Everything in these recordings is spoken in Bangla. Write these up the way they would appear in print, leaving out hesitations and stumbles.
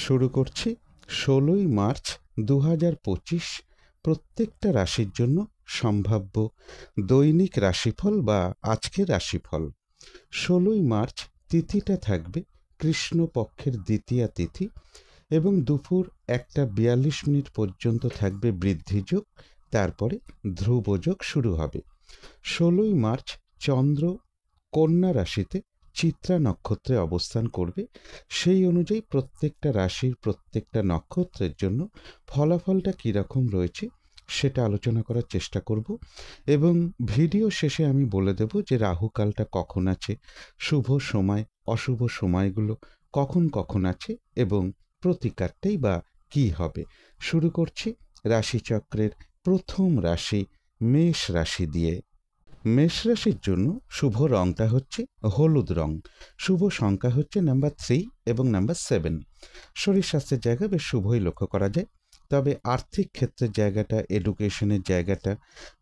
শুরু করছি ১৬ই মার্চ ২০২৫ প্রত্যেকটা রাশির জন্য সম্ভাব্য দৈনিক রাশিফল বা আজকের রাশিফল। ১৬ই মার্চ তিথিটা থাকবে কৃষ্ণপক্ষের দ্বিতীয়া তিথি এবং দুপুর ১টা ৪২ পর্যন্ত থাকবে বৃদ্ধিযোগ, তারপরে ধ্রুবযোগ শুরু হবে। ১৬ই মার্চ চন্দ্র কন্যা রাশিতে চিত্রা নক্ষত্রে অবস্থান করবে। সেই অনুযায়ী প্রত্যেকটা রাশির প্রত্যেকটা নক্ষত্রের জন্য ফলাফলটা কীরকম রয়েছে সেটা আলোচনা করার চেষ্টা করব এবং ভিডিও শেষে আমি বলে দেব যে রাহুকালটা কখন আছে, শুভ সময় অশুভ সময়গুলো কখন কখন আছে এবং প্রতিকারটাই বা কী হবে। শুরু করছি রাশিচক্রের প্রথম রাশি মেষ রাশি দিয়ে। মেষ রাশির জন্য শুভ রংটা হচ্ছে হলুদ রং, শুভ সংখ্যা হচ্ছে নাম্বার 3 এবং নাম্বার 7। শরীর স্বাস্থ্যের জায়গা বেশ শুভই লক্ষ্য করা যায়, তবে আর্থিক ক্ষেত্রের জায়গাটা, এডুকেশনের জায়গাটা,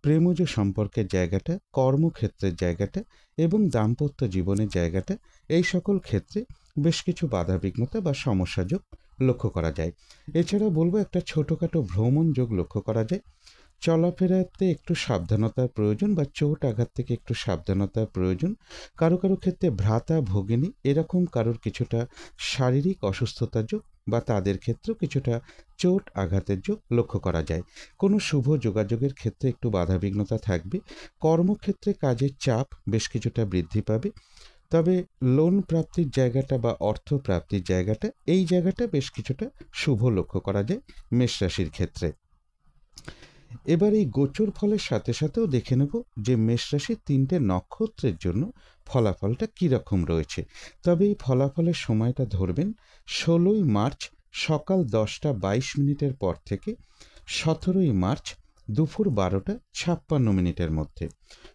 প্রেমজ সম্পর্কের জায়গাটা, কর্মক্ষেত্রের জায়গাটা এবং দাম্পত্য জীবনের জায়গাটা, এই সকল ক্ষেত্রে বেশ কিছু বাধাবিঘ্নতা বা সমস্যাযোগ লক্ষ্য করা যায়। এছাড়া বলবো একটা ছোটোখাটো ভ্রমণ যোগ লক্ষ্য করা যায়। চলাফেরাতে একটু সাবধানতার প্রয়োজন বা চোট আঘাত থেকে একটু সাবধানতার প্রয়োজন। কারো কারো ক্ষেত্রে ভ্রাতা ভগিনী এরকম কারোর কিছুটা শারীরিক অসুস্থতার যোগ বা তাদের ক্ষেত্রেও কিছুটা চোট আঘাতের যোগ লক্ষ্য করা যায়। কোনো শুভ যোগাযোগের ক্ষেত্রে একটু বাধাবিঘ্নতা থাকবে। কর্মক্ষেত্রে কাজের চাপ বেশ কিছুটা বৃদ্ধি পাবে, তবে লোন প্রাপ্তির জায়গাটা বা অর্থ প্রাপ্তির জায়গাটা, এই জায়গাটা বেশ কিছুটা শুভ লক্ষ্য করা যায় মেষ রাশির ক্ষেত্রে। এবার এই গোচর ফলের সাথে সাথেও দেখে নেব যে মেষ রাশির 3টে নক্ষত্রের জন্য ফলাফলটা কীরকম রয়েছে। তবে এই ফলাফলের সময়টা ধরবেন ১৬ই মার্চ সকাল 10টা 22 পর থেকে ১৭ই মার্চ দুপুর 12টা 56 মধ্যে।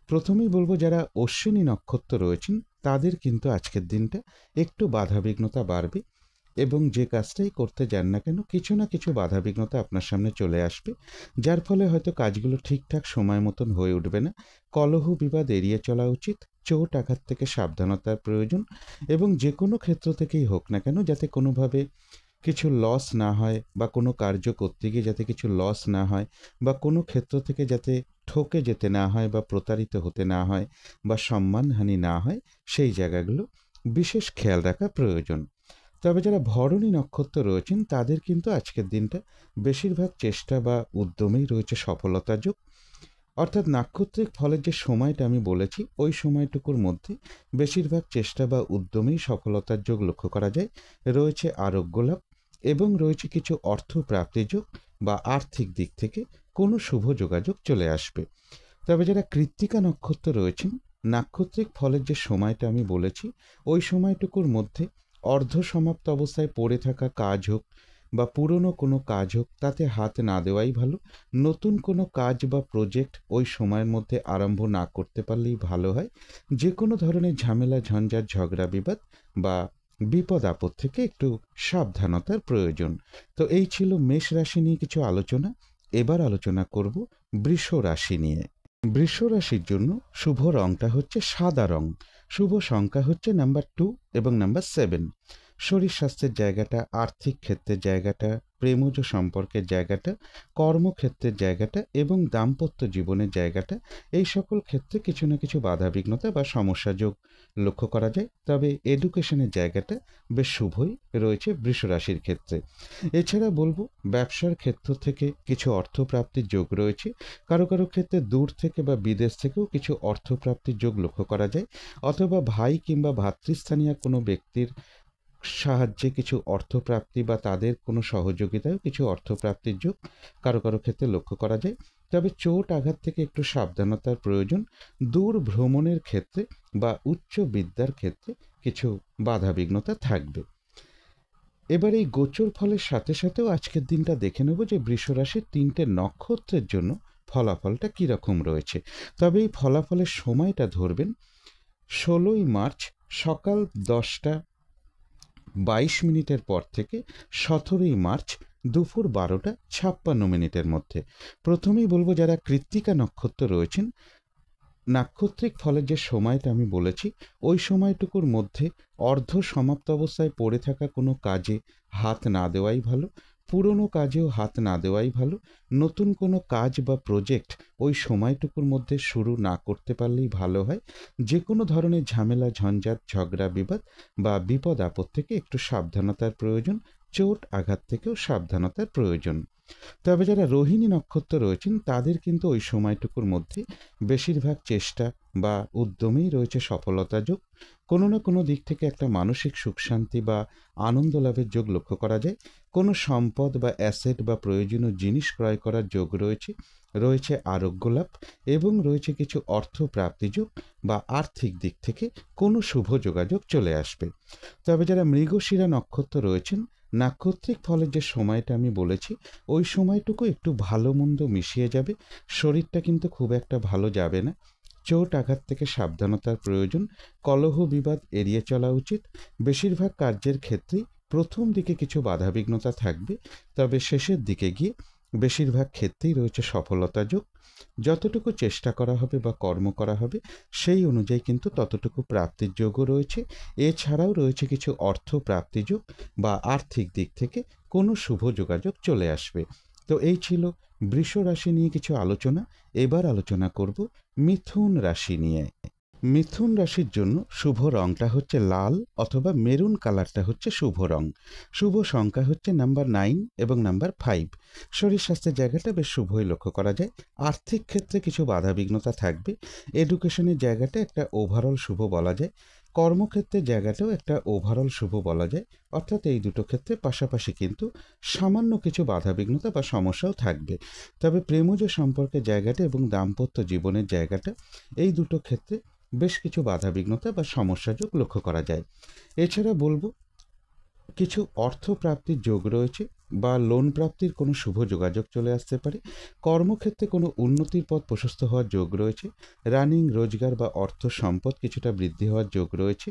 প্রথমেই বলবো যারা অশ্বিনী নক্ষত্র রয়েছেন তাদের কিন্তু আজকের দিনটা একটু বাধাবিঘ্নতা বাড়বে এবং যে কাজটাই করতে যান না কেন কিছু না কিছু বাধাবিঘ্নতা আপনার সামনে চলে আসবে, যার ফলে হয়তো কাজগুলো ঠিকঠাক সময় মতন হয়ে উঠবে না। কলহ বিবাদ এড়িয়ে চলা উচিত, চোট আঘাত থেকে সাবধানতার প্রয়োজন এবং যে কোনো ক্ষেত্র থেকেই হোক না কেন যাতে কোনোভাবে কিছু লস না হয় বা কোনো কার্য করতে গিয়ে যাতে কিছু লস না হয় বা কোনো ক্ষেত্র থেকে যাতে ঠকে যেতে না হয় বা প্রতারিত হতে না হয় বা সম্মানহানি না হয়, সেই জায়গাগুলো বিশেষ খেয়াল রাখা প্রয়োজন। তবে যারা ভরণী নক্ষত্র রয়েছেন তাদের কিন্তু আজকের দিনটা বেশিরভাগ চেষ্টা বা উদ্যমেই রয়েছে সফলতা যোগ, অর্থাৎ নাক্ষত্রিক ফলের যে সময়টা আমি বলেছি ওই সময়টুকুর মধ্যে বেশিরভাগ চেষ্টা বা উদ্যমেই সফলতার যোগ লক্ষ্য করা যায়। রয়েছে আরোগ্য লাভ এবং রয়েছে কিছু অর্থ প্রাপ্তি যোগ বা আর্থিক দিক থেকে কোনো শুভ যোগাযোগ চলে আসবে। তবে যারা কৃত্তিকা নক্ষত্র রয়েছেন, নাক্ষত্রিক ফলের যে সময়টা আমি বলেছি ওই সময়টুকুর মধ্যে অর্ধ সমাপ্ত অবস্থায় পড়ে থাকা কাজ হোক বা পুরনো কোনো কাজ হোক তাতে হাত না দেওয়াই ভালো। নতুন কোনো কাজ বা প্রজেক্ট ওই সময়ের মধ্যে আরম্ভ না করতে পারলেই ভালো হয়। যে কোনো ধরনের ঝামেলা ঝঞ্ঝাট ঝগড়া বিবাদ বা বিপদ আপদ থেকে একটু সাবধানতার প্রয়োজন। তো এই ছিল মেষ রাশি নিয়ে কিছু আলোচনা। এবার আলোচনা করব বৃষ রাশি নিয়ে। বৃষ রাশির জন্য শুভ রংটা হচ্ছে সাদা রং, শুভ সংখ্যা হচ্ছে নাম্বার 2 এবং নাম্বার 7। শরীর স্বাস্থ্যের জায়গাটা, আর্থিক ক্ষেত্রের জায়গাটা, প্রেমজ সম্পর্কের জায়গাটা, কর্মক্ষেত্রের জায়গাটা এবং দাম্পত্য জীবনের জায়গাটা, এই সকল ক্ষেত্রে কিছু না কিছু বাধাবিঘ্নতা বা সমস্যা যোগ লক্ষ্য করা যায়। তবে এডুকেশনের জায়গাটা বেশ শুভই রয়েছে বৃষ রাশির ক্ষেত্রে। এছাড়া বলবো ব্যবসার ক্ষেত্র থেকে কিছু অর্থপ্রাপ্তির যোগ রয়েছে। কারো কারো ক্ষেত্রে দূর থেকে বা বিদেশ থেকেও কিছু অর্থপ্রাপ্তির যোগ লক্ষ্য করা যায়, অথবা ভাই কিংবা ভাতৃস্থানীয় কোনো ব্যক্তির সাহায্যে কিছু অর্থপ্রাপ্তি বা তাদের কোনো সহযোগিতায়ও কিছু অর্থপ্রাপ্তির যোগ কারো কারো ক্ষেত্রে লক্ষ্য করা যায়। তবে চোট আঘাত থেকে একটু সাবধানতার প্রয়োজন। দূর ভ্রমণের ক্ষেত্রে বা উচ্চ বিদ্যার ক্ষেত্রে কিছু বাধাবিঘ্নতা থাকবে। এবার এই গোচর ফলের সাথে সাথেও আজকের দিনটা দেখে নেব যে বৃষ রাশির 3টে নক্ষত্রের জন্য ফলাফলটা কীরকম রয়েছে। তবে এই ফলাফলের সময়টা ধরবেন ১৬ই মার্চ সকাল 10টা 22 পর থেকে ১৭ই মার্চ দুপুর 12টা 56 মধ্যে। প্রথমেই বলবো যারা কৃত্তিকা নক্ষত্র রয়েছেন নাক্ষত্রিক ফলের যে সময়টা আমি বলেছি, ওই সময়টুকুর মধ্যে অর্ধ সমাপ্ত অবস্থায় পড়ে থাকা কোনো কাজে হাত না দেওয়াই ভালো, পুরনো কাজেও হাত না দেওয়াই ভালো। নতুন কোনো কাজ বা প্রজেক্ট ওই সময়টুকুর মধ্যে শুরু না করতে পারলেই ভালো হয়। যে কোনো ধরনের ঝামেলা, ঝঞ্ঝাট, ঝগড়া, বিবাদ বা বিপদ আপদ থেকে একটু সাবধানতার প্রয়োজন, চোট আঘাত থেকেও সাবধানতার প্রয়োজন। তবে যারা রোহিণী নক্ষত্র রয়েছেন তাদের কিন্তু ওই সময়টুকুর মধ্যে বেশিরভাগ চেষ্টা বা উদ্যমেই রয়েছে সফলতা যোগ। কোনো না কোনো দিক থেকে একটা মানসিক সুখ শান্তি বা আনন্দ লাভের যোগ লক্ষ্য করা যায়। কোনো সম্পদ বা অ্যাসেট বা প্রয়োজনীয় জিনিস ক্রয় করার যোগ রয়েছে। রয়েছে আরোগ্য লাভ এবং রয়েছে কিছু অর্থ প্রাপ্তি যোগ বা আর্থিক দিক থেকে কোনো শুভ যোগাযোগ চলে আসবে। তবে যারা মৃগশিরা নক্ষত্র রয়েছেন, নাক্ষত্রিক ফলের যে সময়টা আমি বলেছি, ওই সময়টুকু একটু ভালো মন্দ মিশিয়ে যাবে। শরীরটা কিন্তু খুব একটা ভালো যাবে না। চোট আঘাত থেকে সাবধানতার প্রয়োজন। কলহ বিবাদ এড়িয়ে চলা উচিত। বেশিরভাগ কার্যের ক্ষেত্রেই প্রথম দিকে কিছু বাধাবিঘ্নতা থাকবে, তবে শেষের দিকে গিয়ে বেশিরভাগ ক্ষেত্রেই রয়েছে সফলতা যোগ। যতটুকু চেষ্টা করা হবে বা কর্ম করা হবে সেই অনুযায়ী কিন্তু ততটুকু প্রাপ্তির যোগও রয়েছে। এছাড়াও রয়েছে কিছু অর্থ প্রাপ্তি যোগ বা আর্থিক দিক থেকে কোনো শুভ যোগাযোগ চলে আসবে। তো এই ছিল বৃষ রাশি নিয়ে কিছু আলোচনা। এবার আলোচনা করব মিথুন রাশি নিয়ে। মিথুন রাশির জন্য শুভ রংটা হচ্ছে লাল অথবা মেরুন কালারটা হচ্ছে শুভ রং। শুভ সংখ্যা হচ্ছে নাম্বার 9 এবং নাম্বার 5। শরীর স্বাস্থ্যের জায়গাটা বেশ শুভই লক্ষ্য করা যায়। আর্থিক ক্ষেত্রে কিছু বাধাবিঘ্নতা থাকবে। এডুকেশনের জায়গাটা একটা ওভারঅল শুভ বলা যায়। কর্মক্ষেত্রের জায়গাটাও একটা ওভারঅল শুভ বলা যায়। অর্থাৎ এই দুটো ক্ষেত্রে পাশাপাশি কিন্তু সামান্য কিছু বাধাবিঘ্নতা বা সমস্যাও থাকবে। তবে প্রেমজ সম্পর্কের জায়গাটা এবং দাম্পত্য জীবনের জায়গাটা, এই দুটো ক্ষেত্রে বেশ কিছু বাধাবিঘ্নতা বা সমস্যাযোগ লক্ষ্য করা যায়। এছাড়া বলবো কিছু অর্থ প্রাপ্তির যোগ রয়েছে বা লোন প্রাপ্তির কোনো শুভ যোগাযোগ চলে আসতে পারে। কর্মক্ষেত্রে কোনো উন্নতির পথ প্রশস্ত হওয়ার যোগ রয়েছে। রানিং রোজগার বা অর্থ সম্পদ কিছুটা বৃদ্ধি হওয়ার যোগ রয়েছে।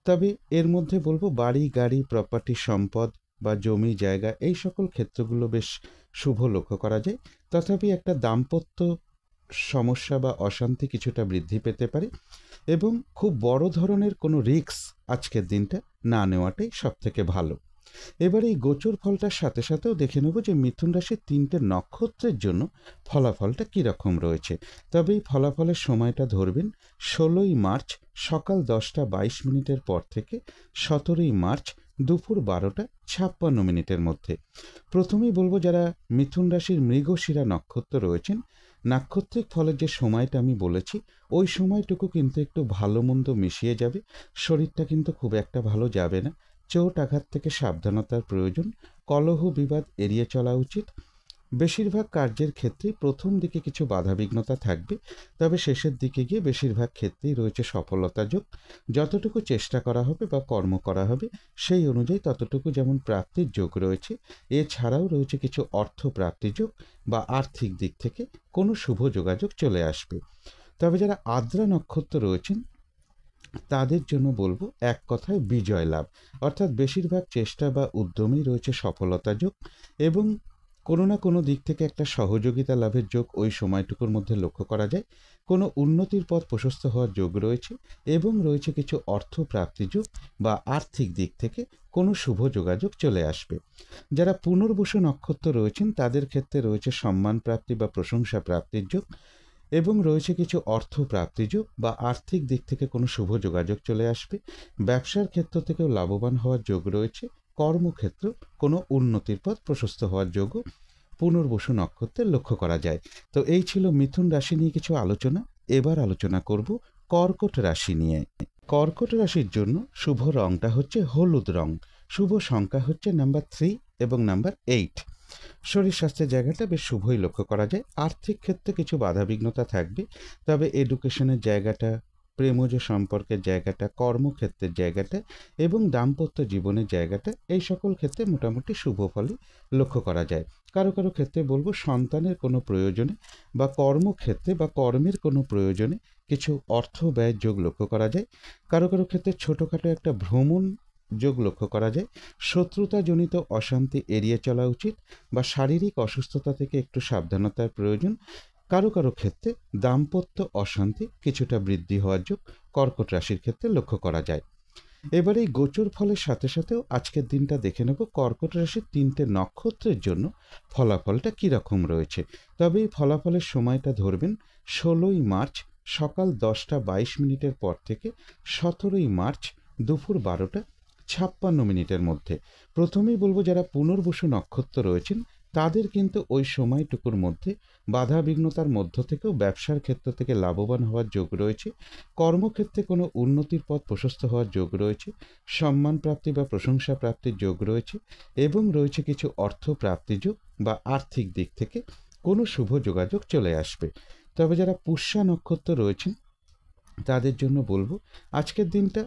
তবে এর মধ্যে বলবো বাড়ি গাড়ি প্রপার্টি সম্পদ বা জমি জায়গা এই সকল ক্ষেত্রগুলো বেশ শুভ লক্ষ্য করা যায়। তথাপি একটা দাম্পত্য সমস্যা বা অশান্তি কিছুটা বৃদ্ধি পেতে পারে এবং খুব বড় ধরনের কোনো রিস্ক আজকের দিনটা না নেওয়াটাই সব থেকে ভালো। এবার এই গোচর ফলটার সাথে সাথেও দেখে নেব যে মিথুন রাশির 3টে নক্ষত্রের জন্য ফলাফলটা কীরকম রয়েছে। তবে এই ফলাফলের সময়টা ধরবেন 16ই মার্চ সকাল 10:22 পর থেকে 17ই মার্চ দুপুর 12:56 মধ্যে। প্রথমেই বলবো যারা মিথুন রাশির মৃগশিরা নক্ষত্র রয়েছেন, নাক্ষত্রিক ফলের যে সময়টা আমি বলেছি ওই সময়টুকু কিন্তু একটু ভালো মন্দ মিশিয়ে যাবে। শরীরটা কিন্তু খুব একটা ভালো যাবে না। চোট আঘাত থেকে সাবধানতার প্রয়োজন। কলহ বিবাদ এড়িয়ে চলা উচিত। বেশিরভাগ কার্যের ক্ষেত্রেই প্রথম দিকে কিছু বাধাবিঘ্নতা থাকবে, তবে শেষের দিকে গিয়ে বেশিরভাগ ক্ষেত্রেই রয়েছে সফলতা যোগ। যতটুকু চেষ্টা করা হবে বা কর্ম করা হবে সেই অনুযায়ী ততটুকু যেমন প্রাপ্তির যোগ রয়েছে, এছাড়াও রয়েছে কিছু অর্থ প্রাপ্তি যোগ বা আর্থিক দিক থেকে কোনো শুভ যোগাযোগ চলে আসবে। তবে যারা আদ্রা নক্ষত্র রয়েছেন তাদের জন্য বলবো এক কথায় বিজয় লাভ। অর্থাৎ বেশিরভাগ চেষ্টা বা উদ্যমেই রয়েছে সফলতা যোগ এবং কোনো না কোনো দিক থেকে একটা সহযোগিতা লাভের যোগ ওই সময়টুকুর মধ্যে লক্ষ্য করা যায়। কোনো উন্নতির পথ প্রশস্ত হওয়ার যোগ রয়েছে এবং রয়েছে কিছু অর্থ প্রাপ্তি যোগ বা আর্থিক দিক থেকে কোনো শুভ যোগাযোগ চলে আসবে। যারা পুনর্বসু নক্ষত্র রয়েছেন তাদের ক্ষেত্রে রয়েছে সম্মান প্রাপ্তি বা প্রশংসা প্রাপ্তির যোগ এবং রয়েছে কিছু অর্থ প্রাপ্তি যোগ বা আর্থিক দিক থেকে কোনো শুভ যোগাযোগ চলে আসবে। ব্যবসার ক্ষেত্র থেকেও লাভবান হওয়ার যোগ রয়েছে। কর্মক্ষেত্র কোনো উন্নতির পথ প্রশস্ত হওয়ার যোগও পুনর্বসু নক্ষত্রে লক্ষ্য করা যায়। তো এই ছিল মিথুন রাশি নিয়ে কিছু আলোচনা। এবার আলোচনা করব কর্কট রাশি নিয়ে। কর্কট রাশির জন্য শুভ রংটা হচ্ছে হলুদ রং। শুভ সংখ্যা হচ্ছে নাম্বার 3 এবং নাম্বার 8। শরীর স্বাস্থ্যের জায়গাটা বেশ শুভই লক্ষ্য করা যায়। আর্থিক ক্ষেত্রে কিছু বাধাবিঘ্নতা থাকবে, তবে এডুকেশনের জায়গাটা, প্রেমজ সম্পর্কের জায়গাটা, কর্মক্ষেত্রের জায়গাটা এবং দাম্পত্য জীবনের জায়গাটা এই সকল ক্ষেত্রে মোটামুটি শুভ ফলই লক্ষ্য করা যায়। কারো কারো ক্ষেত্রে বলবো সন্তানের কোনো প্রয়োজনে বা কর্মক্ষেত্রে বা কর্মের কোনো প্রয়োজনে কিছু অর্থ ব্যয়ের যোগ লক্ষ্য করা যায়। কারো কারো ক্ষেত্রে ছোটোখাটো একটা ভ্রমণ যোগ লক্ষ্য করা যায়। শত্রুতাজনিত অশান্তি এড়িয়ে চলা উচিত বা শারীরিক অসুস্থতা থেকে একটু সাবধানতার প্রয়োজন। কারো কারো ক্ষেত্রে দাম্পত্য অশান্তি কিছুটা বৃদ্ধি হওয়ার যোগ কর্কট রাশির ক্ষেত্রে লক্ষ্য করা যায়। এবার এই গোচর ফলের সাথে সাথেও আজকের দিনটা দেখে নেব কর্কট রাশির ৩টে নক্ষত্রের জন্য ফলাফলটা কীরকম রয়েছে। তবে এই ফলাফলের সময়টা ধরবেন ১৬ই মার্চ সকাল ১০টা ২২ পর থেকে ১৭ই মার্চ দুপুর ১২টা ৫৬ মধ্যে। প্রথমেই বলবো যারা পুনর্বসু নক্ষত্র রয়েছেন তাদের কিন্তু ওই সময়টুকুর মধ্যে বাধা বিঘ্নতার মধ্য থেকেও ব্যবসার ক্ষেত্র থেকে লাভবান হওয়ার যোগ রয়েছে, কর্মক্ষেত্রে কোনো উন্নতির পথ প্রশস্ত হওয়ার যোগ রয়েছে, সম্মান প্রাপ্তি বা প্রশংসা প্রাপ্তির যোগ রয়েছে এবং রয়েছে কিছু অর্থ প্রাপ্তি যোগ বা আর্থিক দিক থেকে কোনো শুভ যোগাযোগ চলে আসবে। তবে যারা পুষ্যা নক্ষত্র রয়েছেন তাদের জন্য বলবো আজকের দিনটা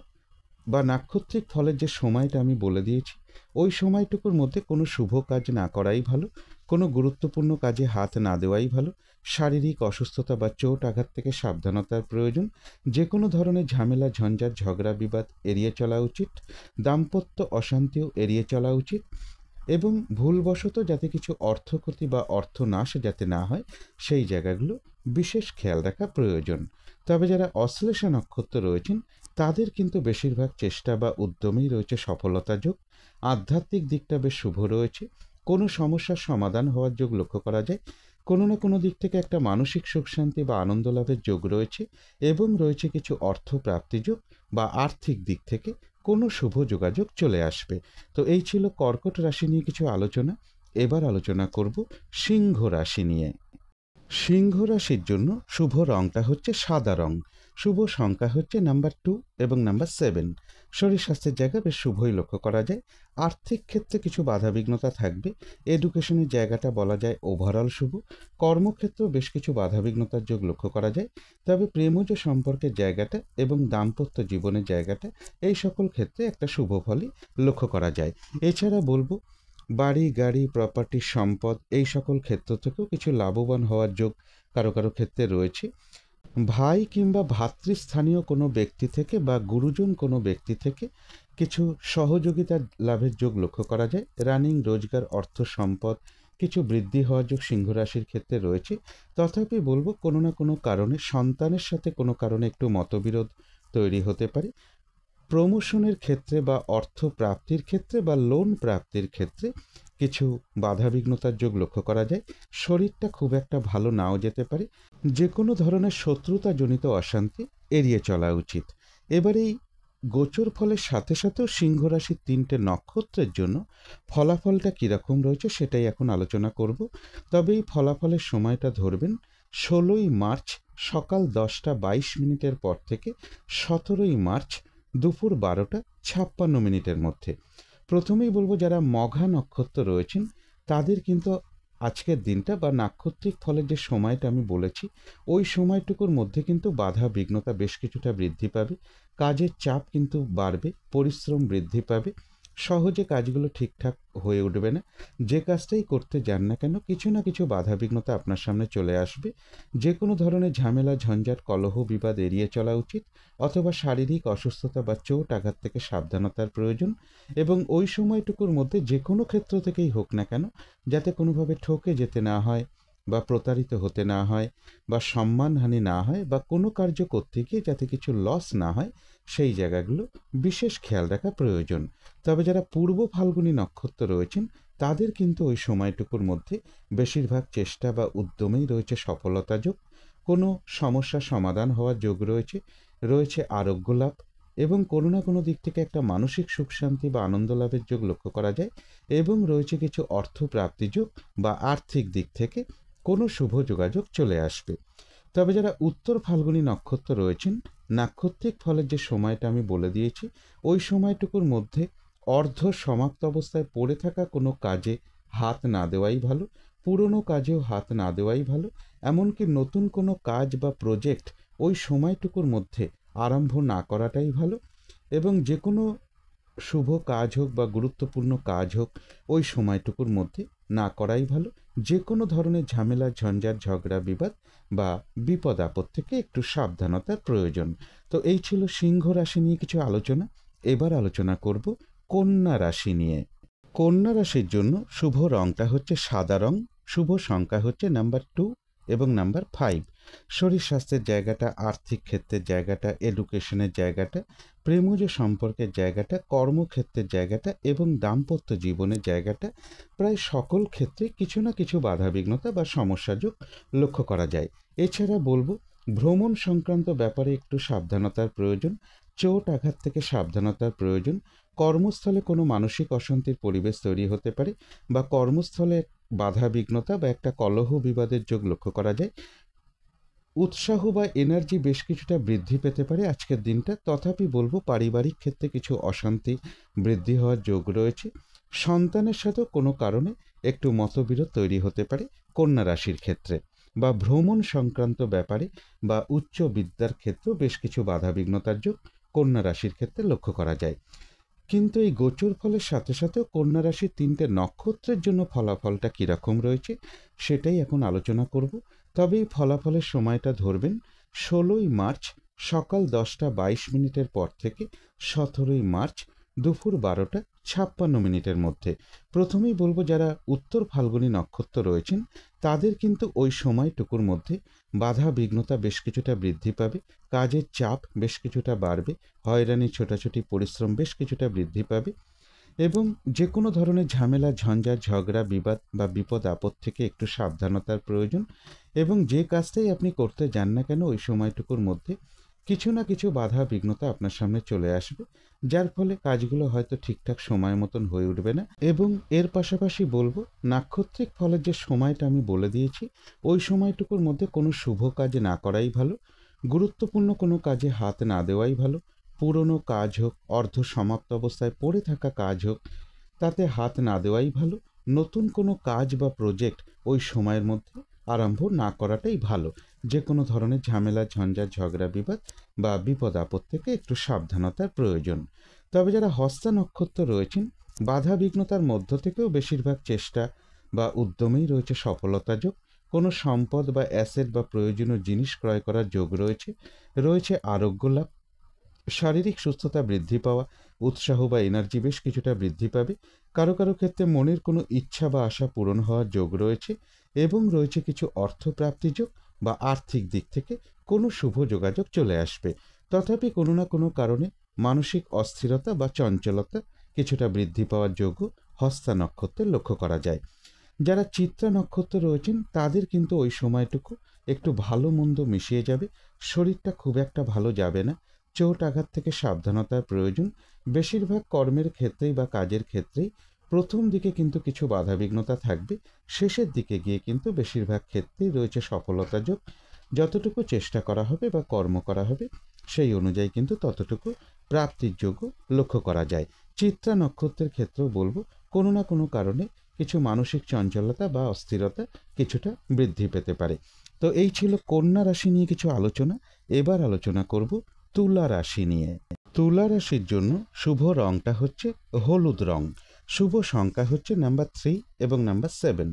বা নাক্ষত্রিক ফলের যে সময়টা আমি বলে দিয়েছি ওই সময়টুকুর মধ্যে কোনো শুভ কাজ না করাই ভালো, কোনো গুরুত্বপূর্ণ কাজে হাত না দেওয়াই ভালো। শারীরিক অসুস্থতা বা চোট আঘাত থেকে সাবধানতার প্রয়োজন। যে কোনো ধরনের ঝামেলা ঝঞ্ঝাট ঝগড়া বিবাদ এড়িয়ে চলা উচিত। দাম্পত্য অশান্তিও এড়িয়ে চলা উচিত এবং ভুলবশত যাতে কিছু অর্থক্ষতি বা অর্থনাশ যাতে না হয় সেই জায়গাগুলো বিশেষ খেয়াল রাখা প্রয়োজন। তবে যারা অশ্লেষা নক্ষত্র রয়েছেন তাদের কিন্তু বেশিরভাগ চেষ্টা বা উদ্যমেই রয়েছে সফলতা যোগ। আধ্যাত্মিক দিকটা বেশ শুভ রয়েছে, কোনো সমস্যার সমাধান হওয়ার যোগ লক্ষ্য করা যায়, কোনো না কোনো দিক থেকে একটা মানসিক সুখ শান্তি বা আনন্দ লাভের যোগ রয়েছে এবং রয়েছে কিছু অর্থ প্রাপ্তি যোগ বা আর্থিক দিক থেকে কোনো শুভ যোগাযোগ চলে আসবে। তো এই ছিল কর্কট রাশি নিয়ে কিছু আলোচনা। এবার আলোচনা করব সিংহ রাশি নিয়ে। সিংহ রাশির জন্য শুভ রংটা হচ্ছে সাদা রং, শুভ সংখ্যা হচ্ছে নাম্বার 2 এবং নাম্বার 7। শরীর স্বাস্থ্যের জায়গা বেশ শুভই লক্ষ্য করা যায়। আর্থিক ক্ষেত্রে কিছু বাধাবিঘ্নতা থাকবে। এডুকেশনের জায়গাটা বলা যায় ওভারঅল শুভ। কর্মক্ষেত্রেও বেশ কিছু বাধাবিঘ্নতার যোগ লক্ষ্য করা যায়। তবে প্রেমজ সম্পর্কের জায়গাটা এবং দাম্পত্য জীবনের জায়গাটা এই সকল ক্ষেত্রে একটা শুভ ফলই লক্ষ্য করা যায়। এছাড়া বলবো বাড়ি গাড়ি প্রপার্টি সম্পদ এই সকল ক্ষেত্র থেকেও কিছু লাভবান হওয়ার যোগ কারো কারো ক্ষেত্রে রয়েছে। ভাই কিংবা ভাতৃস্থানীয় কোনো ব্যক্তি থেকে বা গুরুজন কোনো ব্যক্তি থেকে কিছু সহযোগিতা লাভের যোগ লক্ষ্য করা যায়। রানিং রোজগার অর্থ সম্পদ কিছু বৃদ্ধি হওয়ার যোগ সিংহ রাশির ক্ষেত্রে রয়েছে। তথাপি বলবো কোনো না কোনো কারণে সন্তানের সাথে কোনো কারণে একটু মতবিরোধ তৈরি হতে পারে। প্রমোশনের ক্ষেত্রে বা অর্থ প্রাপ্তির ক্ষেত্রে বা লোন প্রাপ্তির ক্ষেত্রে কিছু বাধাবিঘ্নতার যোগ লক্ষ্য করা যায়। শরীরটা খুব একটা ভালো নাও যেতে পারে। যে কোনো ধরনের শত্রুতাজনিত অশান্তি এড়িয়ে চলা উচিত। এবার এই গোচর ফলের সাথে সাথেও সিংহ রাশির 3টে নক্ষত্রের জন্য ফলাফলটা কীরকম রয়েছে সেটাই এখন আলোচনা করব। তবে এই ফলাফলের সময়টা ধরবেন 16ই মার্চ সকাল 10টা 22 পর থেকে 17ই মার্চ দুপুর 12টা 56 মধ্যে। প্রথমেই বলবো যারা মঘা নক্ষত্র রয়েছেন তাদের কিন্তু আজকের দিনটা বা নাক্ষত্রিক ফলের যে সময়টা আমি বলেছি ওই সময়টুকুর মধ্যে কিন্তু বাধা বিঘ্নতা বেশ কিছুটা বৃদ্ধি পাবে। কাজের চাপ কিন্তু বাড়বে, পরিশ্রম বৃদ্ধি পাবে, সহজে কাজগুলো ঠিকঠাক হয়ে উঠবে না। যে কাজটাই করতে যান না কেন কিছু না কিছু বাধা বিঘ্নতা আপনার সামনে চলে আসবে। যে কোনো ধরনের ঝামেলা ঝঞ্ঝাট কলহ বিবাদ এড়িয়ে চলা উচিত, অথবা শারীরিক অসুস্থতা বা চোট আঘাত থেকে সাবধানতার প্রয়োজন। এবং ওই সময়টুকুর মধ্যে যে কোনো ক্ষেত্র থেকেই হোক না কেন যাতে কোনোভাবে ঠকে যেতে না হয় বা প্রতারিত হতে না হয় বা সম্মানহানি না হয় বা কোনো কার্য করতে গিয়ে যাতে কিছু লস না হয় সেই জায়গাগুলো বিশেষ খেয়াল রাখা প্রয়োজন। তবে যারা পূর্ব ফাল্গুনী নক্ষত্র রয়েছেন তাদের কিন্তু ওই সময়টুকুর মধ্যে বেশিরভাগ চেষ্টা বা উদ্যমেই রয়েছে সফলতা যোগ, কোনো সমস্যা সমাধান হওয়ার যোগ রয়েছে, রয়েছে আরোগ্য লাভ এবং কোনো না কোনো দিক থেকে একটা মানসিক সুখ শান্তি বা আনন্দ লাভের যোগ লক্ষ্য করা যায় এবং রয়েছে কিছু অর্থ প্রাপ্তি যোগ বা আর্থিক দিক থেকে কোনো শুভ যোগাযোগ চলে আসবে। তবে যারা উত্তর ফাল্গুনী নক্ষত্র রয়েছেন নাক্ষত্রিক ফলের যে সময়টা আমি বলে দিয়েছি ওই সময়টুকুর মধ্যে অর্ধ সমাপ্ত অবস্থায় পড়ে থাকা কোনো কাজে হাত না দেওয়াই ভালো, পুরনো কাজেও হাত না দেওয়াই ভালো। এমনকি নতুন কোনো কাজ বা প্রজেক্ট ওই সময়টুকুর মধ্যে আরম্ভ না করাটাই ভালো এবং যে কোনো শুভ কাজ হোক বা গুরুত্বপূর্ণ কাজ হোক ওই সময়টুকুর মধ্যে না করাই ভালো। যে কোনো ধরনের ঝামেলা ঝঞ্ঝাট ঝগড়া বিবাদ বা বিপদ আপদ থেকে একটু সাবধানতার প্রয়োজন। তো এই ছিল সিংহ রাশি নিয়ে কিছু আলোচনা। এবার আলোচনা করব কন্যা রাশি নিয়ে। কন্যা রাশির জন্য শুভ রংটা হচ্ছে সাদা রং, শুভ সংখ্যা হচ্ছে নাম্বার 2 এবং নাম্বার 5। শরীর স্বাস্থ্যের জায়গাটা, আর্থিক ক্ষেত্রের জায়গাটা, এডুকেশনের জায়গাটা, প্রেমজ সম্পর্কের জায়গাটা, কর্মক্ষেত্রের জায়গাটা এবং দাম্পত্য জীবনের জায়গাটা, প্রায় সকল ক্ষেত্রে কিছু না কিছু বাধাবিঘ্নতা বা সমস্যাযোগ লক্ষ্য করা যায়। এছাড়া বলবো ভ্রমণ সংক্রান্ত ব্যাপারে একটু সাবধানতার প্রয়োজন, চোট আঘাত থেকে সাবধানতার প্রয়োজন। কর্মস্থলে কোনো মানসিক অশান্তির পরিবেশ তৈরি হতে পারে বা কর্মস্থলে বাধা বিঘ্নতা বা একটা কলহ বিবাদের যোগ লক্ষ্য করা যায়। উৎসাহ বা এনার্জি বেশ কিছুটা বৃদ্ধি পেতে পারে আজকের দিনটা, তথাপি বলবো পারিবারিক ক্ষেত্রে কিছু অশান্তি বৃদ্ধি হওয়ার যোগ রয়েছে। সন্তানের সাথেও কোনো কারণে একটু মতবিরোধ তৈরি হতে পারে কন্যা রাশির ক্ষেত্রে, বা ভ্রমণ সংক্রান্ত ব্যাপারে বা উচ্চ বিদ্যার ক্ষেত্রেও বেশ কিছু বাধাবিঘ্নতার যোগ কন্যা রাশির ক্ষেত্রে লক্ষ্য করা যায়। কিন্তু এই গোচর ফলের সাথে সাথেও কন্যা রাশির 3টে নক্ষত্রের জন্য ফলাফলটা কীরকম রয়েছে সেটাই এখন আলোচনা করব। তবে এই ফলাফলের সময়টা ধরবেন 16ই মার্চ সকাল 10:22 পর থেকে 17ই মার্চ দুপুর 12:56 মধ্যে। প্রথমেই বলবো যারা উত্তর ফাল্গুনী নক্ষত্র রয়েছেন তাদের কিন্তু ওই সময়টুকুর মধ্যে বাধা বিঘ্নতা বেশ কিছুটা বৃদ্ধি পাবে, কাজের চাপ বেশ কিছুটা বাড়বে, হয়রানি ছোটাছুটি পরিশ্রম বেশ কিছুটা বৃদ্ধি পাবে এবং যে কোনো ধরনের ঝামেলা ঝঞ্ঝাট ঝগড়া বিবাদ বা বিপদ আপদ থেকে একটু সাবধানতার প্রয়োজন। এবং যে কাজটাই আপনি করতে যান না কেন ওই সময়টুকুর মধ্যে কিছু না কিছু বাধা বিঘ্নতা আপনার সামনে চলে আসবে, যার ফলে কাজগুলো হয়তো ঠিকঠাক সময় মতন হয়ে উঠবে না। এবং এর পাশাপাশি বলবো নাক্ষত্রিক ফলের যে সময়টা আমি বলে দিয়েছি ওই সময়টুকুর মধ্যে কোনো শুভ কাজ না করাই ভালো, গুরুত্বপূর্ণ কোনো কাজে হাত না দেওয়াই ভালো। পুরনো কাজ হোক, অর্ধ সমাপ্ত অবস্থায় পড়ে থাকা কাজ হোক, তাতে হাত না দেওয়াই ভালো। নতুন কোনো কাজ বা প্রজেক্ট ওই সময়ের মধ্যে আরম্ভ না করাটাই ভালো। যে কোনো ধরনের ঝামেলা ঝঞ্ঝাট ঝগড়া বিবাদ বা বিপদ আপদ থেকে একটু সাবধানতার প্রয়োজন। তবে যারা হস্তা নক্ষত্র রয়েছেন বাধা বিঘ্নতার মধ্য থেকেও বেশিরভাগ চেষ্টা বা উদ্যমেই রয়েছে সফলতা যোগ। কোনো সম্পদ বা অ্যাসেট বা প্রয়োজনীয় জিনিস ক্রয় করার যোগ রয়েছে। রয়েছে আরোগ্য লাভ, শারীরিক সুস্থতা বৃদ্ধি পাওয়া, উৎসাহ বা এনার্জি বেশ কিছুটা বৃদ্ধি পাবে। কারো কারো ক্ষেত্রে মনের কোনো ইচ্ছা বা আশা পূরণ হওয়ার যোগ রয়েছে এবং রয়েছে কিছু অর্থপ্রাপ্তি যোগ বা আর্থিক দিক থেকে কোনো শুভ যোগাযোগ চলে আসবে। তথাপি কোনো না কোনো কারণে মানসিক অস্থিরতা বা চঞ্চলতা কিছুটা বৃদ্ধি পাওয়ার যোগও হস্তা নক্ষত্রে লক্ষ্য করা যায়। যারা চিত্রা নক্ষত্র রয়েছেন তাদের কিন্তু ওই সময়টুকু একটু ভালো মন্দ মিশিয়ে যাবে, শরীরটা খুব একটা ভালো যাবে না, চোট আঘাত থেকে সাবধানতার প্রয়োজন। বেশিরভাগ কর্মের ক্ষেত্রেই বা কাজের ক্ষেত্রেই প্রথম দিকে কিন্তু কিছু বাধাবিঘ্নতা থাকবে, শেষের দিকে গিয়ে কিন্তু বেশিরভাগ ক্ষেত্রেই রয়েছে সফলতা যোগ। যতটুকু চেষ্টা করা হবে বা কর্ম করা হবে সেই অনুযায়ী কিন্তু ততটুকু প্রাপ্তির যোগও লক্ষ্য করা যায়। চিত্রা নক্ষত্রের ক্ষেত্রেও বলবো কোনো না কোনো কারণে কিছু মানসিক চঞ্চলতা বা অস্থিরতা কিছুটা বৃদ্ধি পেতে পারে। তো এই ছিল কন্যা রাশি নিয়ে কিছু আলোচনা। এবার আলোচনা করব তুলা রাশি নিয়ে। তুলা রাশির জন্য শুভ রংটা হচ্ছে হলুদ রং, শুভ সংখ্যা হচ্ছে নাম্বার 3 এবং নাম্বার 7।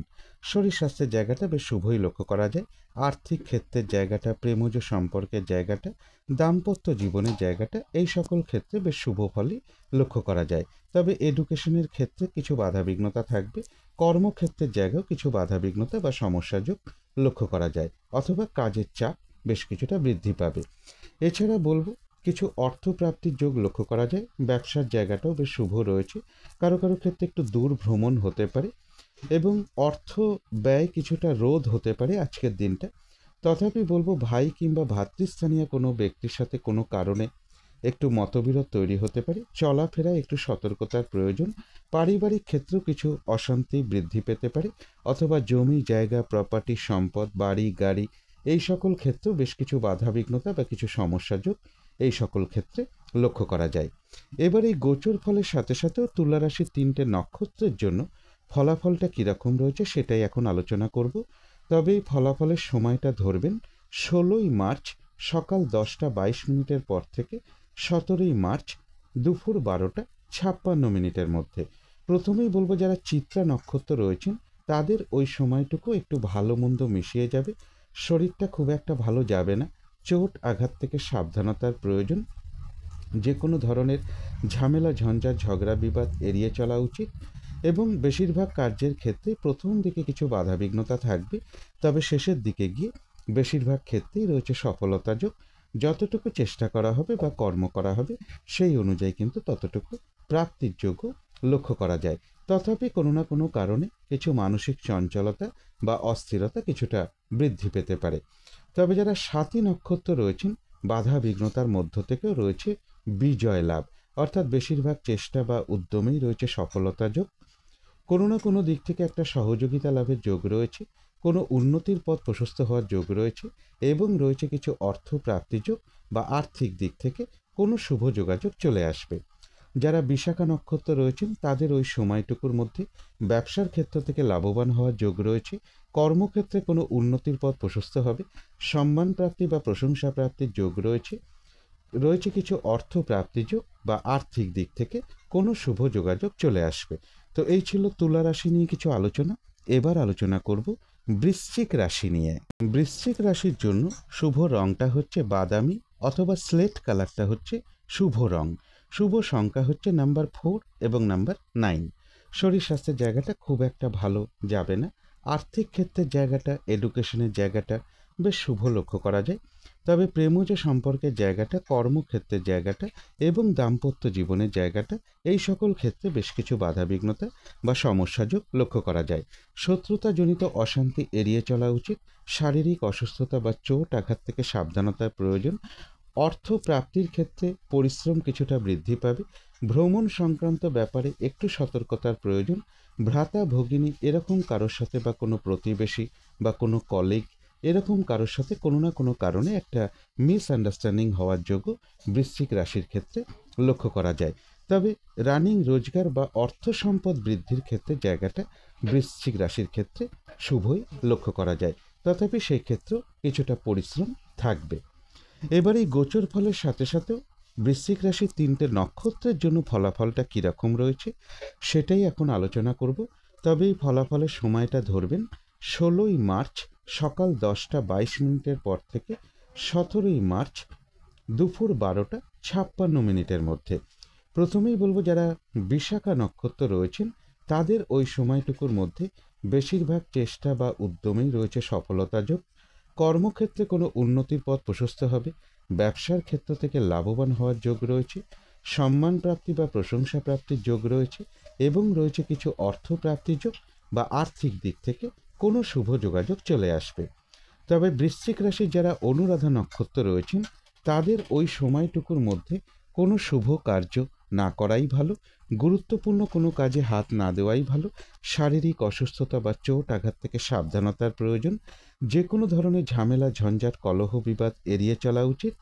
শরীর স্বাস্থ্যের জায়গাটা বেশ শুভই লক্ষ্য করা যায়। আর্থিক ক্ষেত্রের জায়গাটা, প্রেমজ সম্পর্কের জায়গাটা, দাম্পত্য জীবনের জায়গাটা, এই সকল ক্ষেত্রে বেশ শুভ ফলই লক্ষ্য করা যায়। তবে এডুকেশনের ক্ষেত্রে কিছু বাধাবিঘ্নতা থাকবে, কর্মক্ষেত্রের জায়গাও কিছু বাধাবিঘ্নতা বা সমস্যাযোগ লক্ষ্য করা যায়, অথবা কাজের চাপ বেশ কিছুটা বৃদ্ধি পাবে। এছাড়া বলবো কিছু অর্থপ্রাপ্তির যোগ লক্ষ্য করা যায়, ব্যবসার জায়গাটাও বেশ শুভ রয়েছে। কারো কারো ক্ষেত্রে একটু দূর ভ্রমণ হতে পারে এবং অর্থ ব্যয় কিছুটা রোধ হতে পারে আজকের দিনটা। তথাপি বলবো ভাই কিংবা ভাতৃস্থানীয় কোনো ব্যক্তির সাথে কোনো কারণে একটু মতবিরোধ তৈরি হতে পারে, চলাফেরায় একটু সতর্কতার প্রয়োজন। পারিবারিক ক্ষেত্রেও কিছু অশান্তি বৃদ্ধি পেতে পারে, অথবা জমি জায়গা প্রপার্টি সম্পদ বাড়ি গাড়ি এই সকল ক্ষেত্রেও বেশ কিছু বাধাবিঘ্নতা বা কিছু সমস্যাযোগ এই সকল ক্ষেত্রে লক্ষ্য করা যায়। এবার এই গোচর ফলের সাথে সাথেও তুলা রাশির 3টে নক্ষত্রের জন্য ফলাফলটা কীরকম রয়েছে সেটাই এখন আলোচনা করব। তবে এই ফলাফলের সময়টা ধরবেন 16ই মার্চ সকাল 10:22 পর থেকে 17ই মার্চ দুপুর 12:56 মধ্যে। প্রথমেই বলবো যারা চিত্রা নক্ষত্র রয়েছেন তাদের ওই সময়টুকু একটু ভালো মন্দ মিশিয়ে যাবে, শরীরটা খুব একটা ভালো যাবে না, চোট আঘাত থেকে সাবধানতার প্রয়োজন। যে কোনো ধরনের ঝামেলা ঝঞ্ঝাট ঝগড়া বিবাদ এড়িয়ে চলা উচিত। এবং বেশিরভাগ কার্যের ক্ষেত্রে প্রথম দিকে কিছু বাধাবিঘ্নতা থাকবে, তবে শেষের দিকে গিয়ে বেশিরভাগ ক্ষেত্রেই রয়েছে সফলতা যোগ। যতটুকু চেষ্টা করা হবে বা কর্ম করা হবে সেই অনুযায়ী কিন্তু ততটুকু প্রাপ্তির যোগ্য লক্ষ্য করা যায়। তথাপি কোনো না কোনো কারণে কিছু মানসিক চঞ্চলতা বা অস্থিরতা কিছুটা বৃদ্ধি পেতে পারে। তবে যারা সাতী নক্ষত্র রয়েছেন, বাধা বিঘ্নতার মধ্য থেকেও রয়েছে বিজয় লাভ, অর্থাৎ বেশিরভাগ চেষ্টা বা উদ্যমেই রয়েছে সফলতা যোগ। কোনো না কোনো দিক থেকে একটা সহযোগিতা লাভের যোগ রয়েছে, কোনো উন্নতির পথ প্রশস্ত হওয়ার যোগ রয়েছে এবং রয়েছে কিছু অর্থ প্রাপ্তি যোগ বা আর্থিক দিক থেকে কোনো শুভ যোগাযোগ চলে আসবে। যারা বিশাখা নক্ষত্র রয়েছেন তাদের ওই সময়টুকুর মধ্যে ব্যবসার ক্ষেত্র থেকে লাভবান হওয়ার যোগ রয়েছে, কর্মক্ষেত্রে কোনো উন্নতির পথ প্রশস্ত হবে, সম্মান প্রাপ্তি বা প্রশংসা প্রাপ্তির যোগ রয়েছে, রয়েছে কিছু অর্থ প্রাপ্তি যোগ বা আর্থিক দিক থেকে কোনো শুভ যোগাযোগ চলে আসবে। তো এই ছিল তুলা রাশি নিয়ে কিছু আলোচনা। এবার আলোচনা করব বৃশ্চিক রাশি নিয়ে। বৃশ্চিক রাশির জন্য শুভ রংটা হচ্ছে বাদামি অথবা স্লেট কালারটা হচ্ছে শুভ রং। শুভ সংখ্যা হচ্ছে নাম্বার 4 এবং নাম্বার 9। শরীর স্বাস্থ্যের জায়গাটা খুব একটা ভালো যাবে না। আর্থিক ক্ষেত্রের জায়গাটা, এডুকেশনের জায়গাটা বেশ শুভ লক্ষ্য করা যায়। তবে প্রেমজ সম্পর্কের জায়গাটা, কর্মক্ষেত্রের জায়গাটা এবং দাম্পত্য জীবনের জায়গাটা, এই সকল ক্ষেত্রে বেশ কিছু বাধাবিঘ্নতা বা সমস্যাযোগ লক্ষ্য করা যায়। শত্রুতাজনিত অশান্তি এড়িয়ে চলা উচিত। শারীরিক অসুস্থতা বা চোট আঘাত থেকে সাবধানতার প্রয়োজন। অর্থ প্রাপ্তির ক্ষেত্রে পরিশ্রম কিছুটা বৃদ্ধি পাবে। ভ্রমণ সংক্রান্ত ব্যাপারে একটু সতর্কতার প্রয়োজন। ভ্রাতা ভগিনী এরকম কারোর সাথে বা কোনো প্রতিবেশী বা কোনো কলিগ এরকম কারোর সাথে কোনো না কোনো কারণে একটা মিসআন্ডারস্ট্যান্ডিং হওয়ার যোগ্য বৃশ্চিক রাশির ক্ষেত্রে লক্ষ্য করা যায়। তবে রানিং রোজগার বা অর্থ সম্পদ বৃদ্ধির ক্ষেত্রে জায়গাটা বৃশ্চিক রাশির ক্ষেত্রে শুভই লক্ষ্য করা যায়। তথাপি সেই ক্ষেত্রেও কিছুটা পরিশ্রম থাকবে। এবার এই গোচর ফলের সাথে সাথেও বৃশ্চিক রাশির 3টে নক্ষত্রের জন্য ফলাফলটা কীরকম রয়েছে সেটাই এখন আলোচনা করব। তবে এই ফলাফলের সময়টা ধরবেন 16ই মার্চ সকাল 10টা 22 মিনিটের পর থেকে 17ই মার্চ দুপুর 12টা 56 মিনিটের মধ্যে। প্রথমেই বলবো যারা বিশাখা নক্ষত্র রয়েছেন তাদের ওই সময়টুকুর মধ্যে বেশিরভাগ চেষ্টা বা উদ্যমেই রয়েছে সফলতা যোগ। কর্মক্ষেত্রে কোনো উন্নতির পথ প্রশস্ত হবে। ব্যবসার ক্ষেত্র থেকে লাভবান হওয়ার যোগ রয়েছে। সম্মান প্রাপ্তি বা প্রশংসা প্রাপ্তির যোগ রয়েছে এবং রয়েছে কিছু অর্থ প্রাপ্তির যোগ বা আর্থিক দিক থেকে কোনো শুভ যোগাযোগ চলে আসবে। তবে বৃশ্চিক রাশির যারা অনুরাধা নক্ষত্র রয়েছেন তাদের ওই সময়টুকুর মধ্যে কোনো শুভ কার্য না করাই ভালো। গুরুত্বপূর্ণ কোনো কাজে হাত না দেওয়াই ভালো। শারীরিক অসুস্থতা বা চোট আঘাত থেকে সাবধানতার প্রয়োজন। যে কোনো ধরনের ঝামেলা ঝঞ্ঝাট কলহ বিবাদ এড়িয়ে চলা উচিত।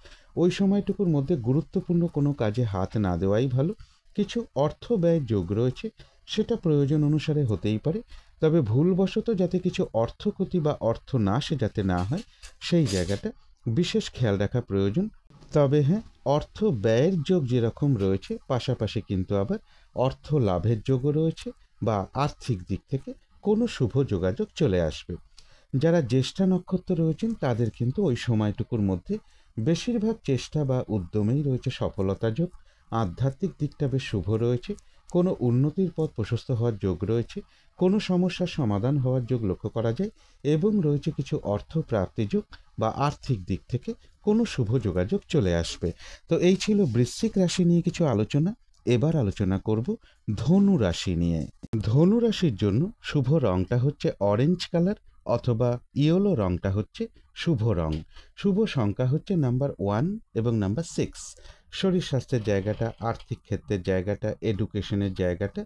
ওই সময়টুকুর মধ্যে গুরুত্বপূর্ণ কোনো কাজে হাত না দেওয়াই ভালো। কিছু অর্থ ব্যয়ের যোগ রয়েছে, সেটা প্রয়োজন অনুসারে হতেই পারে, তবে ভুলবশত যাতে কিছু অর্থক্ষতি বা অর্থনাশ যাতে না হয় সেই জায়গাটা বিশেষ খেয়াল রাখা প্রয়োজন। তবে হ্যাঁ, অর্থ ব্যয়ের যোগ যেরকম রয়েছে পাশাপাশি কিন্তু আবার অর্থ লাভের যোগও রয়েছে বা আর্থিক দিক থেকে কোনো শুভ যোগাযোগ চলে আসবে। যারা জ্যেষ্ঠা নক্ষত্র রয়েছেন তাদের কিন্তু ওই সময়টুকুর মধ্যে বেশিরভাগ চেষ্টা বা উদ্যমেই রয়েছে সফলতা যোগ। আধ্যাত্মিক দিকটা বেশ শুভ রয়েছে। কোনো উন্নতির পথ প্রশস্ত হওয়ার যোগ রয়েছে। কোনো সমস্যার সমাধান হওয়ার যোগ লক্ষ্য করা যায় এবং রয়েছে কিছু অর্থ প্রাপ্তি যোগ বা আর্থিক দিক থেকে কোনো শুভ যোগাযোগ চলে আসবে। তো এই ছিল বৃশ্চিক রাশি নিয়ে কিছু আলোচনা। এবার আলোচনা করব ধনু রাশি নিয়ে। ধনু রাশির জন্য শুভ রংটা হচ্ছে অরেঞ্জ কালার অথবা ইয়েলো রংটা হচ্ছে শুভ রং। শুভ সংখ্যা হচ্ছে নাম্বার 1 এবং নাম্বার 6। শরীর স্বাস্থ্যের জায়গাটা, আর্থিক ক্ষেত্রের জায়গাটা, এডুকেশনের জায়গাটা,